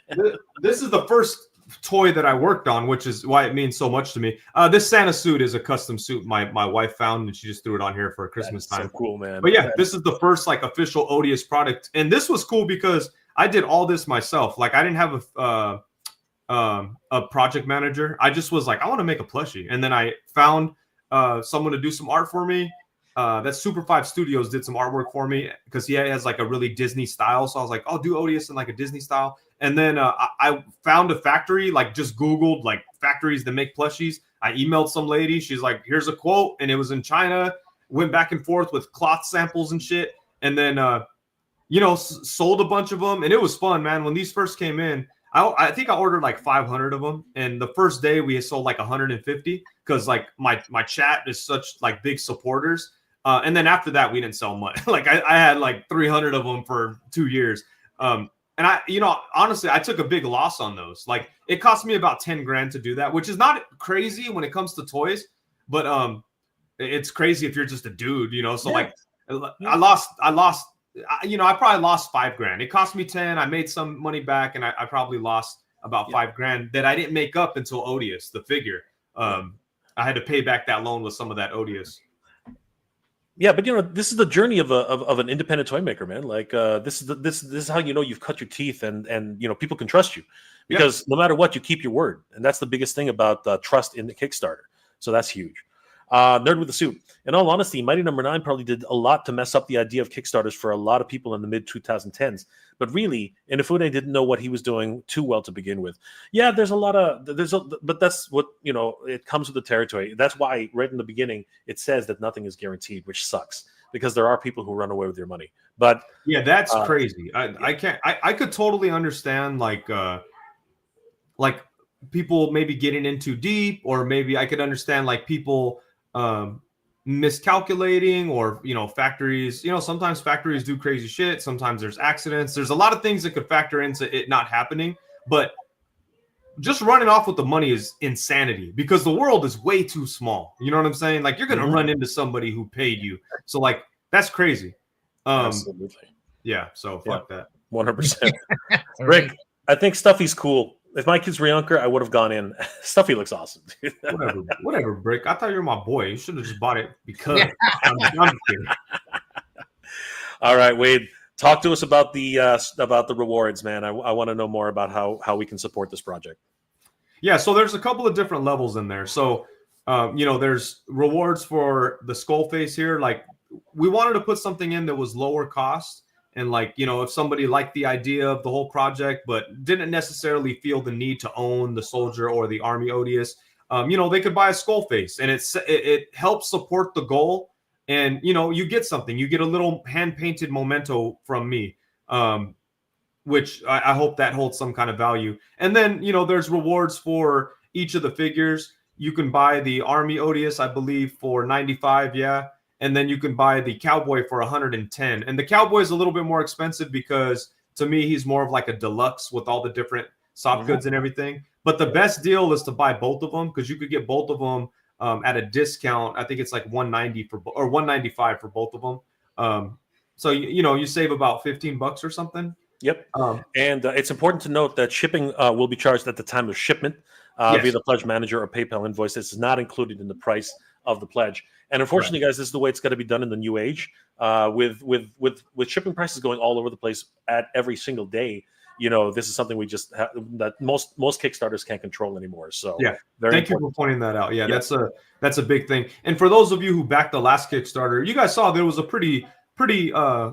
This is the first toy that I worked on, which is why it means so much to me. This Santa suit is a custom suit my wife found, and she just threw it on here for Christmas time.
So cool, man.
But yeah, this is the first like official Odious product, and this was cool because I did all this myself. Like, I didn't have a project manager. I just was like, I want to make a plushie, and then I found someone to do some art for me. That Super 5 Studios did some artwork for me because he has like a really Disney style. So I was like, I'll do Odious in like a Disney style. And then I found a factory, like just Googled like factories that make plushies. I emailed some lady. She's like, here's a quote. And it was in China. Went back and forth with cloth samples and shit. And then, sold a bunch of them. And it was fun, man. When these first came in, I think I ordered like 500 of them. And the first day we sold like 150 because like my chat is such like big supporters. And then after that, we didn't sell much. Like I had like 300 of them for 2 years. And honestly, I took a big loss on those. Like, it cost me about 10 grand to do that, which is not crazy when it comes to toys, but it's crazy if you're just a dude, So I probably lost 5 grand. It cost me 10. I made some money back, and I probably lost about 5 grand that I didn't make up until Odious, the figure. I had to pay back that loan with some of that Odious.
Yeah, but this is the journey of an independent toy maker, man. Like this is how you've cut your teeth, and people can trust you because no matter what, you keep your word, and that's the biggest thing about trust in the Kickstarter. So that's huge. Nerd with the Suit. In all honesty, Mighty Number 9 probably did a lot to mess up the idea of Kickstarters for a lot of people in the mid 2010s. But really, Inafune didn't know what he was doing too well to begin with. Yeah, but that's what it comes with the territory. That's why right in the beginning it says that nothing is guaranteed, which sucks because there are people who run away with your money. But
yeah, that's crazy. I could totally understand like people maybe getting in too deep, or maybe I could understand like people miscalculating, or factories, sometimes factories do crazy shit, sometimes there's accidents, there's a lot of things that could factor into it not happening. But just running off with the money is insanity because the world is way too small. You know what I'm saying? Like, you're gonna run into somebody who paid you, so like that's crazy.
Absolutely.
Yeah, so fuck that.
100%. Rick, I think Stuffy's cool. If my kids were younger, I would have gone in. Stuffy looks awesome.
Whatever, Brick. I thought you were my boy. You should have just bought it because I'm just kidding.
All right, Wade, talk to us about the rewards, man. I want to know more about how we can support this project.
Yeah, so there's a couple of different levels in there. So, there's rewards for the skull face here. Like, we wanted to put something in that was lower cost. And like, if somebody liked the idea of the whole project, but didn't necessarily feel the need to own the soldier or the army Odious, they could buy a skull face, and it helps support the goal. And, you get something, you get a little hand painted memento from me, which I hope that holds some kind of value. And then, there's rewards for each of the figures. You can buy the army Odious, I believe, for 95. Yeah. And then you can buy the cowboy for 110. And the cowboy is a little bit more expensive because to me, he's more of like a deluxe with all the different soft goods and everything. But the best deal is to buy both of them, because you could get both of them at a discount. I think it's like 190 or 195 for both of them. So, you save about $15 or something.
Yep. And it's important to note that shipping will be charged at the time of shipment via the pledge manager or PayPal invoice. This is not included in the price of the pledge. And unfortunately, guys, this is the way it's got to be done in the new age. With shipping prices going all over the place at every single day, this is something we just that most Kickstarters can't control anymore. So
yeah, thank you for pointing that out. Yeah, that's a big thing. And for those of you who backed the last Kickstarter, you guys saw there was a pretty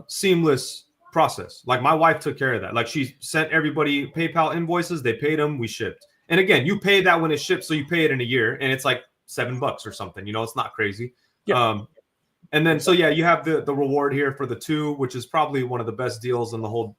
seamless process. Like, my wife took care of that. Like, she sent everybody PayPal invoices, they paid them, we shipped. And again, you pay that when it ships, so you pay it in a year, and it's like $7 or something. It's not crazy. Yeah. And then so you have the reward here for the 2, which is probably one of the best deals in the whole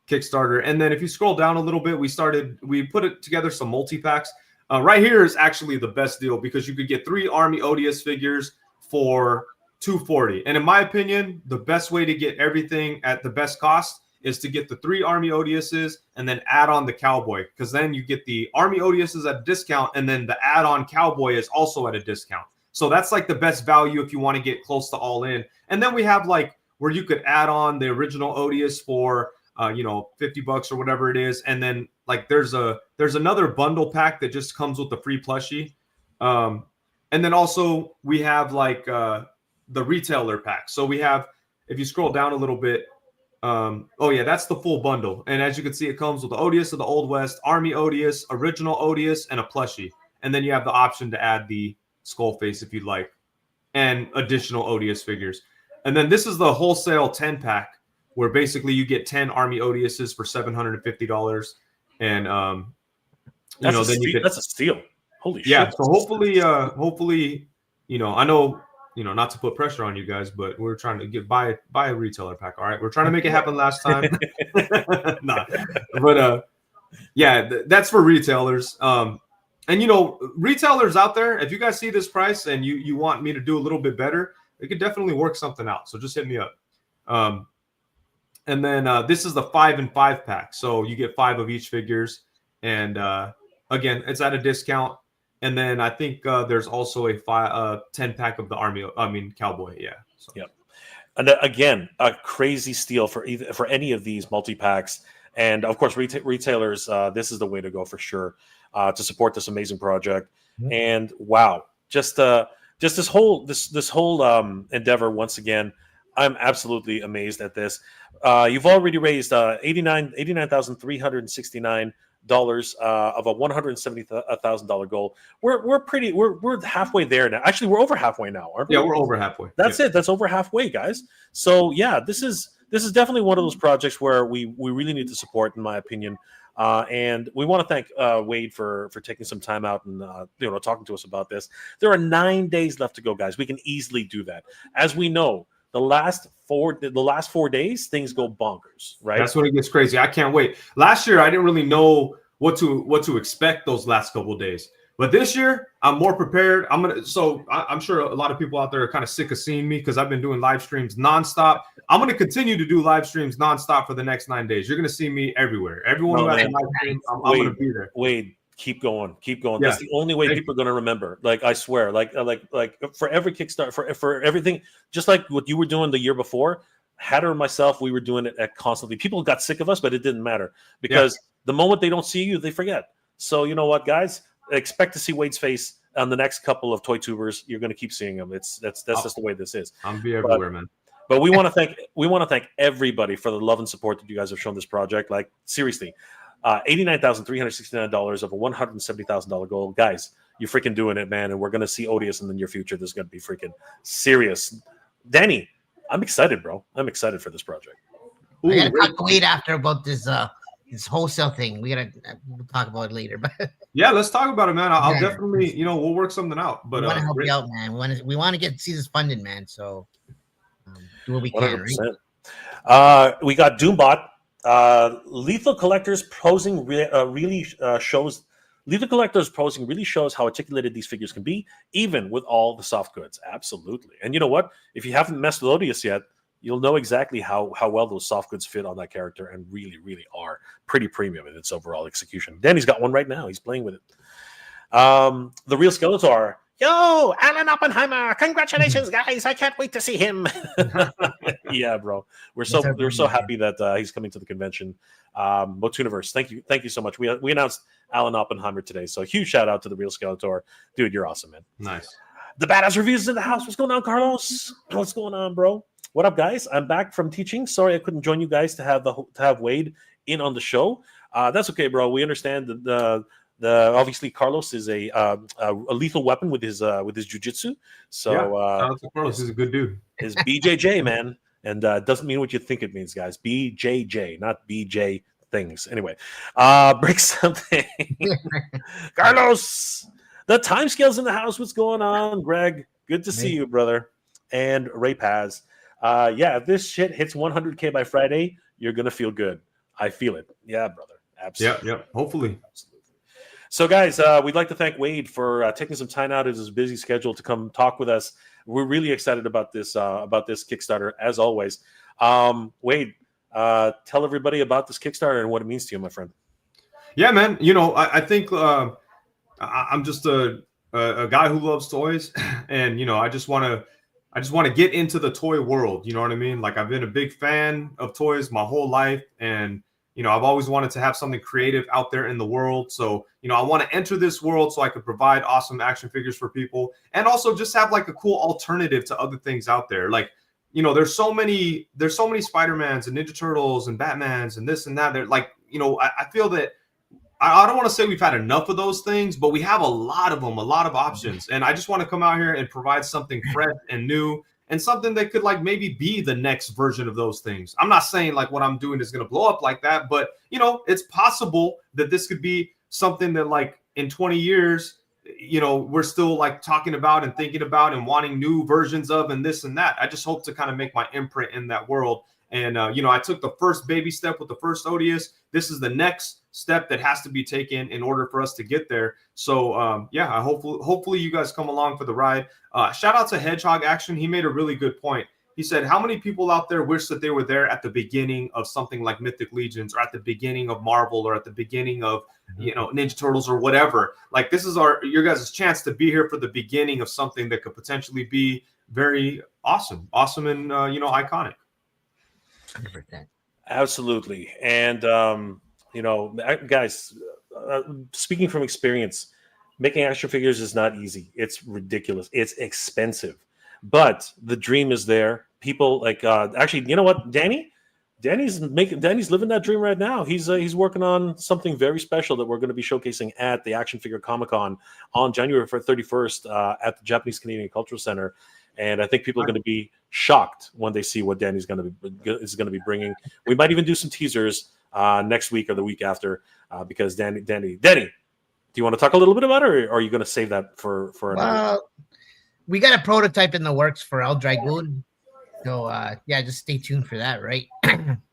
Kickstarter. And then if you scroll down a little bit, we put it together some multi-packs. Right here is actually the best deal, because you could get 3 army Odious figures for $240. And in my opinion, the best way to get everything at the best cost is to get the 3 army Odiouses and then add on the cowboy, because then you get the army Odiouses at a discount, and then the add-on cowboy is also at a discount. So that's like the best value if you want to get close to all in. And then we have like where you could add on the original Odious for $50 or whatever it is. And then like there's another bundle pack that just comes with the free plushie. And then also we have like the retailer pack. So we have, if you scroll down a little bit, that's the full bundle. And as you can see, it comes with the Odious of the Old West, Army Odious, Original Odious, and a plushie. And then you have the option to add the skull face if you'd like, and additional Odious figures. And then this is the wholesale 10 pack, where basically you get 10 Army Odiouses for $750. And
that's a steal. Holy shit.
Yeah. So hopefully, I know, not to put pressure on you guys, but we're trying to buy a retailer pack. All right. We're trying to make it happen last time. Nah. But that's for retailers. And retailers out there, if you guys see this price and you want me to do a little bit better, it could definitely work something out. So just hit me up. And then this is the 5 and 5 pack. So you get 5 of each figures. And again, it's at a discount. And then I think there's also a 10 pack of the cowboy. Yeah. So.
Yep. And again, a crazy steal for any of these multi-packs. And of course, retailers, this is the way to go for sure, to support this amazing project. Mm-hmm. And wow, just this whole endeavor once again, I'm absolutely amazed at this. You've already raised $89,369 of a $170,000 goal. We're halfway there now. Actually, we're over halfway now, aren't we?
Yeah, we're over halfway.
That's it. That's over halfway, guys. So yeah, this is definitely one of those projects where we really need to support, in my opinion. And we want to thank Wade for taking some time out and talking to us about this. There are 9 days left to go, guys. We can easily do that. As we know, the last 4 days, things go bonkers, right?
That's when it gets crazy. I can't wait. Last year, I didn't really know what to expect those last couple of days. But this year, I'm more prepared. I'm sure a lot of people out there are kind of sick of seeing me because I've been doing live streams nonstop. I'm going to continue to do live streams nonstop for the next 9 days. You're going to see me everywhere. Everyone who has a live stream, I'm going to be there.
Wade, keep going. Yeah. That's the only way people are going to remember. Like, I swear, like for every Kickstarter, for everything, just like what you were doing the year before, Hatter and myself, we were doing it at constantly. People got sick of us, but it didn't matter because the moment they don't see you, they forget. So you know what, guys? Expect to see Wade's face on the next couple of Toy Tubers. You're going to keep seeing him. That's just the way this is.
I'm be everywhere, man.
But we want to thank everybody for the love and support that you guys have shown this project. Like seriously, $89,369 of a $170,000 goal, guys. You're freaking doing it, man. And we're going to see Odious in the near future. This is going to be freaking serious. Danny, I'm excited, bro. I'm excited for this project.
I gotta talk to Wade after about this wholesale thing. We'll talk about it later. But
yeah, let's talk about it, man. I'll definitely, we'll work something out. But
we want to help you out, man. We want to see this funded, man. So do what we can. 100%.
Right? We got Doombot. Lethal Collectors posing really shows. Lethal Collectors posing really shows how articulated these figures can be, even with all the soft goods. Absolutely. And you know what? If you haven't messed with Odious yet, you'll know exactly how well those soft goods fit on that character and really, really are pretty premium in its overall execution. Danny's got one right now. He's playing with it. The Real Skeletor. Yo, Alan Oppenheimer. Congratulations, guys. I can't wait to see him. Yeah, bro. We're so happy that he's coming to the convention. Motuniverse, thank you so much. We announced Alan Oppenheimer today, so a huge shout out to the Real Skeletor. Dude, you're awesome, man.
Nice.
The Badass Reviews in the house. What's going on, Carlos? What's going on, bro? What up, guys? I'm back from teaching. Sorry I couldn't join you guys to have Wade in on the show. That's okay, bro. We understand that obviously Carlos is a lethal weapon with his jujitsu. So
Carlos is a good dude.
Is BJJ, man, and doesn't mean what you think it means, guys. BJJ, not BJ things. Anyway, break something. Carlos, the timescales in the house. What's going on, Greg? Good to see you, brother. And Ray Paz. If this shit hits 100K by Friday, you're gonna feel good. I feel it. Yeah, brother. Absolutely.
Yeah. Hopefully.
So, guys, we'd like to thank Wade for taking some time out of his busy schedule to come talk with us. We're really excited about this Kickstarter, as always. Wade, tell everybody about this Kickstarter and what it means to you, my friend.
Yeah, man. I think I'm just a guy who loves toys, and I just want to get into the toy world. You know what I mean? Like, I've been a big fan of toys my whole life, and I've always wanted to have something creative out there in the world. So, I want to enter this world so I could provide awesome action figures for people, and also just have like a cool alternative to other things out there. Like, there's so many Spider-Mans and Ninja Turtles and Batmans and this and that. They're like, I feel that I don't want to say we've had enough of those things, but we have a lot of them, a lot of options. And I just want to come out here and provide something fresh and new, and something that could like maybe be the next version of those things. I'm not saying like what I'm doing is going to blow up like that, but it's possible that this could be something that like in 20 years, we're still like talking about and thinking about and wanting new versions of and this and that. I just hope to kind of make my imprint in that world. And, I took the first baby step with the first Odious. This is the next step that has to be taken in order for us to get there. So, I hopefully you guys come along for the ride. Shout out to Hedgehog Action. He made a really good point. He said, how many people out there wish that they were there at the beginning of something like Mythic Legions, or at the beginning of Marvel, or at the beginning of, Ninja Turtles or whatever? Like, this is your guys' chance to be here for the beginning of something that could potentially be very awesome and, iconic.
100%.
Absolutely. And, guys, speaking from experience, making action figures is not easy. It's ridiculous. It's expensive, but the dream is there. People like, actually, you know what, Danny's living that dream right now. He's working on something very special that we're going to be showcasing at the Action Figure Comic-Con on January 31st at the Japanese Canadian Cultural Center. And I think people are going to be shocked when they see what Danny's going to be bringing. We might even do some teasers next week or the week after, because Danny, do you want to talk a little bit about it, or are you going to save that for another?
We got a prototype in the works for El Dragoon, so just stay tuned for that, right?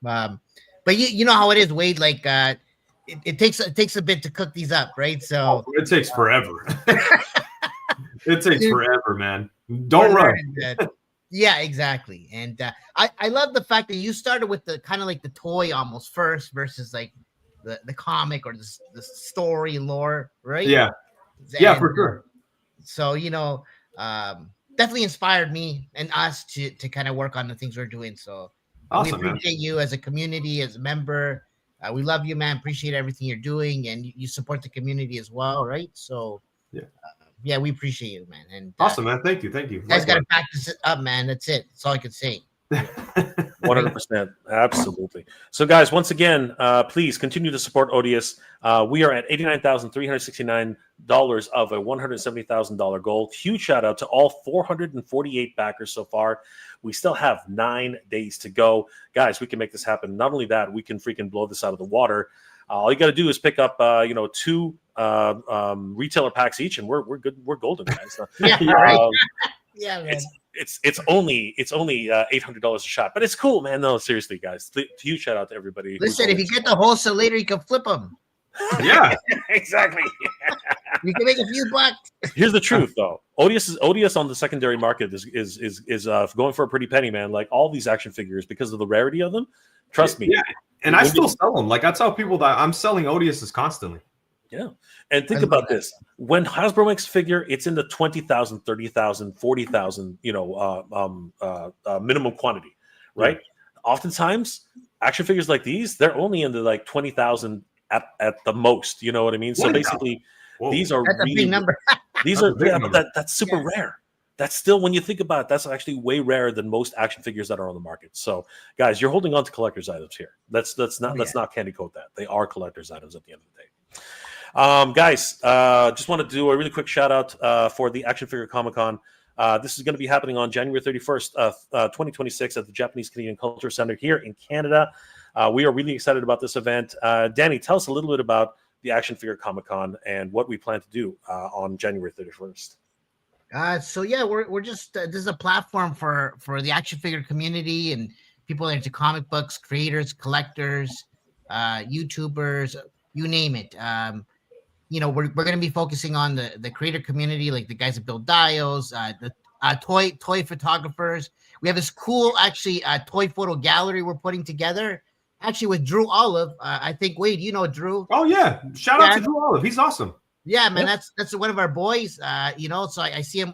But you know how it is, Wade. Like it takes a bit to cook these up, right? So
it takes forever. It takes forever, man. Don't run.
Yeah, exactly. And I love the fact that you started with the kind of like the toy almost first versus like the comic or the story and lore, right?
Yeah. Yeah, for sure.
So, definitely inspired me and us to kind of work on the things we're doing. So
Awesome,
we appreciate you as a community, as a member. We love you, man. Appreciate everything you're doing, and you support the community as well, right? So yeah, we appreciate you, man. And
awesome, man. Thank you.
You guys got to practice it up, man. That's it. That's all I can say.
100%. Absolutely. So, guys, once again, please continue to support Odious. We are at $89,369 of a $170,000 goal. Huge shout out to all 448 backers so far. We still have 9 days to go. Guys, we can make this happen. Not only that, we can freaking blow this out of the water. All you got to do is pick up, 2 retailer packs each, and we're good. We're golden, guys.
Yeah, right. Yeah, man.
It's only $800 a shot, but it's cool, man. No, seriously, guys. Huge shout out to everybody.
Listen, if you get the wholesale later, you can flip them.
Yeah,
exactly.
You can make a few bucks.
Here's the truth, though. Odious on the secondary market is going for a pretty penny, man. Like all these action figures, because of the rarity of them. Trust me.
Yeah, and I still sell them. Like I tell people that I'm selling Odiouses constantly.
Yeah. And think about this. When Hasbro makes a figure, it's in the 20,000, 30,000, 40,000, minimum quantity, right? Yeah. Oftentimes, action figures like these, they're only in the like
20,000
at the most. You know what I mean? So basically, these are
that's a big number.
These are but that's super rare. That's still, when you think about it, that's actually way rarer than most action figures that are on the market. So, guys, you're holding on to collector's items here. Let's not candy coat that. They are collector's items at the end of the day. Guys, just want to do a really quick shout out for the Action Figure Comic-Con. This is going to be happening on January 31st, 2026 at the Japanese Canadian Culture Center here in Canada. We are really excited about this event. Danny, tell us a little bit about the Action Figure Comic-Con and what we plan to do on January 31st.
So yeah, we're just this is a platform for the action figure community and people that are into comic books, creators, collectors, YouTubers, you name it. We're going to be focusing on the creator community, like the guys that build dials, the toy photographers. We have this cool toy photo gallery we're putting together, actually with Drew Olive. I think, Wade, you know Drew.
Oh yeah, shout out to Drew Olive. He's awesome.
Yeah, man, that's one of our boys. So I see him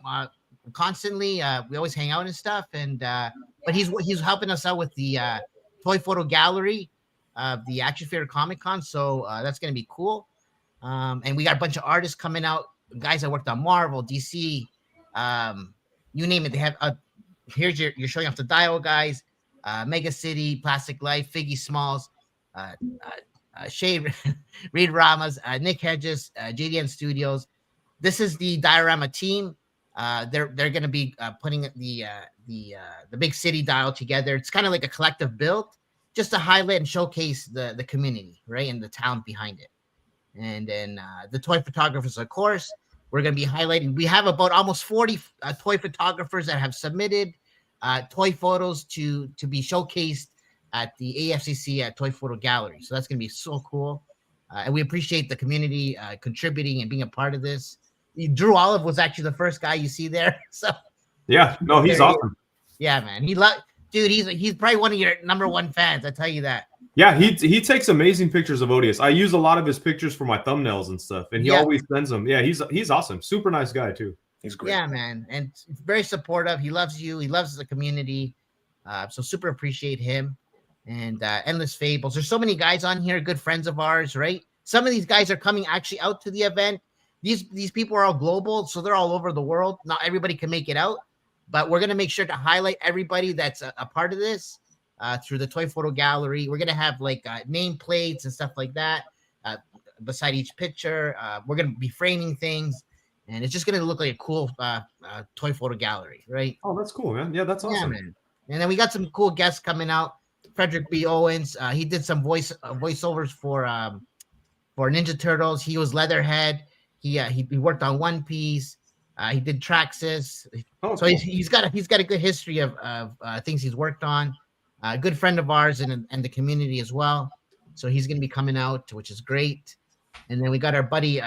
constantly. We always hang out and stuff, and but he's helping us out with the toy photo gallery of the Action Figure Comic Con. So that's gonna be cool. And we got a bunch of artists coming out, guys that worked on Marvel, DC, you name it. They have here's you're showing off the Dial guys, Mega City, Plastic Life, Figgy Smalls, Shay Reed Ramos, Nick Hedges, JDN Studios. This is the diorama team. They're going to be putting the big city dial together. It's kind of like a collective build, just to highlight and showcase the community, right, and the talent behind it. And then the toy photographers, of course, we're going to be highlighting. We have about almost 40 toy photographers that have submitted toy photos to be showcased at the AFCC Toy Photo Gallery. So that's going to be so cool. And we appreciate the community contributing and being a part of this. Drew Olive was actually the first guy you see there. So
yeah, no, he's awesome.
Yeah, man. Dude, he's probably one of your number one fans. I tell you that.
Yeah, he takes amazing pictures of Odious. I use a lot of his pictures for my thumbnails and stuff, and he always sends them. Yeah, he's awesome. Super nice guy too.
He's great.
Yeah, man, and very supportive. He loves you. He loves the community. So super appreciate him. And Endless Fables. There's so many guys on here, good friends of ours, right? Some of these guys are coming actually out to the event. These people are all global, so they're all over the world. Not everybody can make it out, but we're gonna make sure to highlight everybody that's a part of this through the Toy Photo Gallery. We're gonna have like nameplates and stuff like that beside each picture. We're gonna be framing things, and it's just gonna look like a cool Toy Photo Gallery, right?
Oh, that's cool, man. Yeah, that's awesome. Yeah,
man. And then we got some cool guests coming out. Frederick B. Owens, he did some voiceovers for Ninja Turtles. He was Leatherhead. He worked on One Piece. He did Traxxas. So cool. he's got a good history of things he's worked on. A good friend of ours and the community as well. So he's going to be coming out, which is great. And then we got our buddy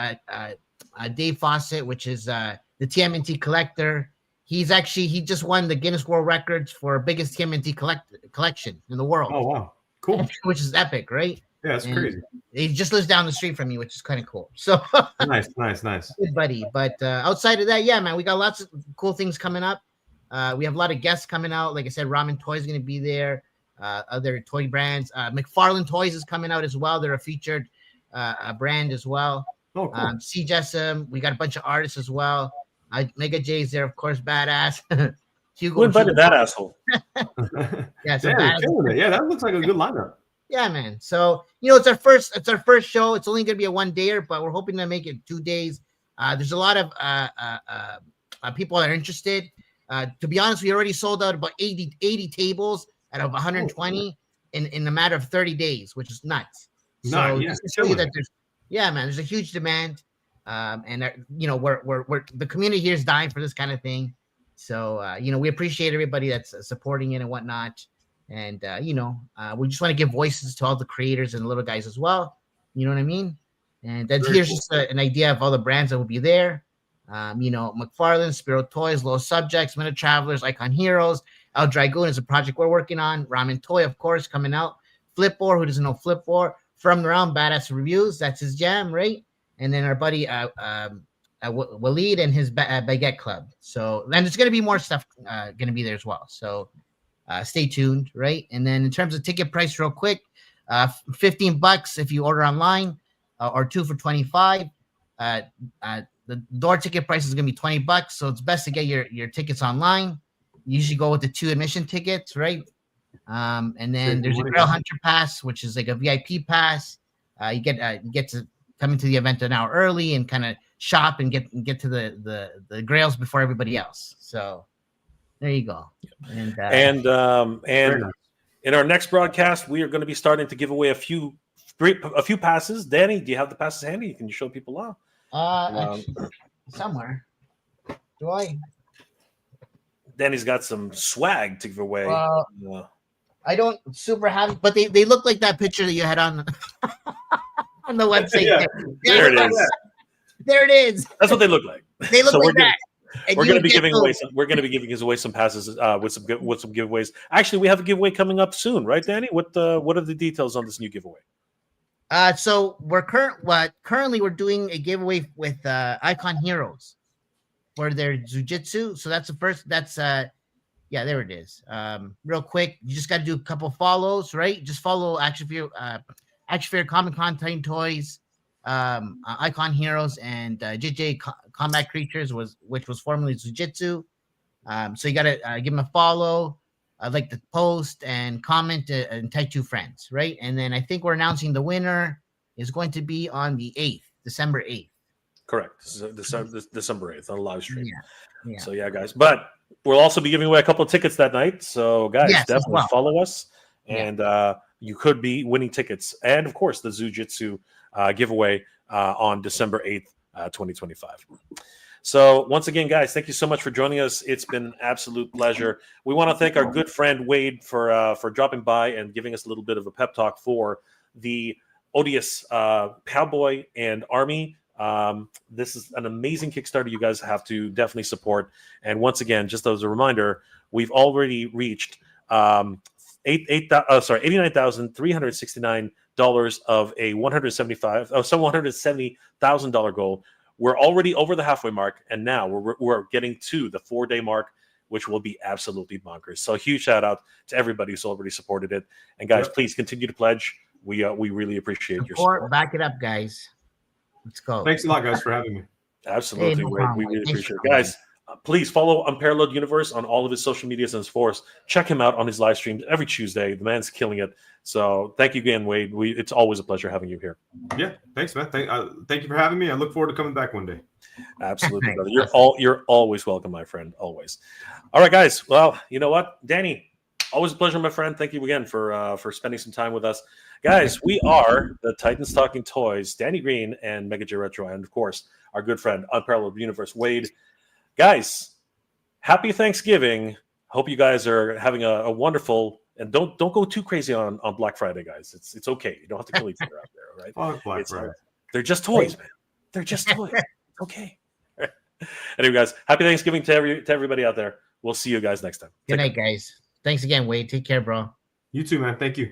Dave Fawcett, which is the TMNT collector. He just won the Guinness World Records for biggest TMNT collection in the world.
Oh wow, cool!
Which is epic, right?
Yeah, it's crazy.
He just lives down the street from me, which is kind of cool. So
nice.
Good buddy. But outside of that, yeah, man, we got lots of cool things coming up. We have a lot of guests coming out. Like I said, Ramen Toy is going to be there. other toy brands. McFarlane Toys is coming out as well. They're a featured brand as well.
Oh, cool.
CJSM, we got a bunch of artists as well. Mega J's there, of course, badass.
Who invited that asshole?
Yeah, so
Damn, killing it. Yeah, that looks like a good lineup.
Yeah, man. So it's our first show. It's only gonna be a 1-dayer, but we're hoping to make it 2 days. There's a lot of people that are interested. To be honest, we already sold out about 80 tables out of 120 in a matter of 30 days, which is nuts. So just to show you that there's a huge demand, and we're the community here is dying for this kind of thing. So we appreciate everybody that's supporting it and whatnot. And we just want to give voices to all the creators and the little guys as well. You know what I mean? And then here's just an idea of all the brands that will be there. McFarlane, Spiro Toys, Low Subjects, Minute Travelers, Icon Heroes, El Dragoon is a project we're working on. Ramen Toy, of course, coming out. Flipboard, who doesn't know Flipboard? From the Realm, Badass Reviews, that's his jam, right? And then our buddy Waleed and his Baguette Club. So then there's going to be more stuff going to be there as well. So stay tuned, right? And then in terms of ticket price, real quick, $15 if you order online, or 2 for $25. The door ticket price is gonna be $20, so it's best to get your tickets online. You usually go with the 2 admission tickets, right? And then there's a Grail Hunter Pass, which is like a VIP pass. You get to come into the event an hour early and kind of shop and get to the Grails before everybody else. So there you go. And
in our next broadcast, we are going to be starting to give away a few passes. Danny, do you have the passes handy? Can you show people off?
Somewhere. Do I?
Danny's got some swag to give away.
I don't super have, but they look like that picture that you had on on the website.
Yeah. There it is.
There it is.
That's what they look like.
They look like that.
We're going to be giving away some. We're going to be giving away some passes with some giveaways. Actually, we have a giveaway coming up soon, right, Danny? What are the details on this new giveaway?
So we're currently we're doing a giveaway with Icon Heroes for their Jiu-Jitsu. So that's the first. That's there it is. Real quick, you just got to do a couple follows, right? Just follow Action Fear Comic Con, Titan Toys, Icon Heroes, and JJ Combat Creatures, which was formerly Jiu-Jitsu. So you gotta give them a follow, like the post and comment, and tag 2 friends, right? And then I think we're announcing the winner is going to be on the 8th, December 8th.
Correct. December 8th on a live stream.
Yeah.
So yeah, guys. But we'll also be giving away a couple of tickets that night. So guys, definitely follow us, and you could be winning tickets. And of course, the Jiu-Jitsu giveaway on December 8th, 2025. So once again, guys, thank you so much for joining us. It's been an absolute pleasure. We want to thank our good friend Wade for dropping by and giving us a little bit of a pep talk for the Odious Cowboy and Army. This is an amazing Kickstarter you guys have to definitely support. And once again, just as a reminder, we've already reached $89,369 of a $170,000 goal. We're already over the halfway mark, and now we're getting to the 4-day mark, which will be absolutely bonkers. So huge shout out to everybody who's already supported it. And guys, please continue to pledge. We really appreciate your support.
Back it up, guys. Let's go.
Thanks a lot, guys, for having me.
Absolutely. We really appreciate it. Guys, please follow Unparalleled Universe on all of his social medias and force. Check him out on his live streams every Tuesday. The man's killing it. So thank you again, Wade. It's always a pleasure having you here.
Yeah, thanks, man. Thank you for having me. I look forward to coming back one day.
Absolutely, brother. You're always welcome, my friend. Always. All right, guys. Well, you know what, Danny, always a pleasure, my friend. Thank you again for spending some time with us. Guys, we are the Titans Talking Toys, Danny Green and Mega J Retro, and of course, our good friend, Unparalleled Universe, Wade. Guys, happy Thanksgiving. Hope you guys are having a wonderful, and don't go too crazy on Black Friday, guys. It's okay. You don't have to kill each other out there, right?
Black Friday.
They're just toys, man. They're just toys. It's okay. Anyway, guys, happy Thanksgiving to everybody out there. We'll see you guys next time.
Good night, guys. Thanks again, Wade. Take care, bro.
You too, man. Thank you.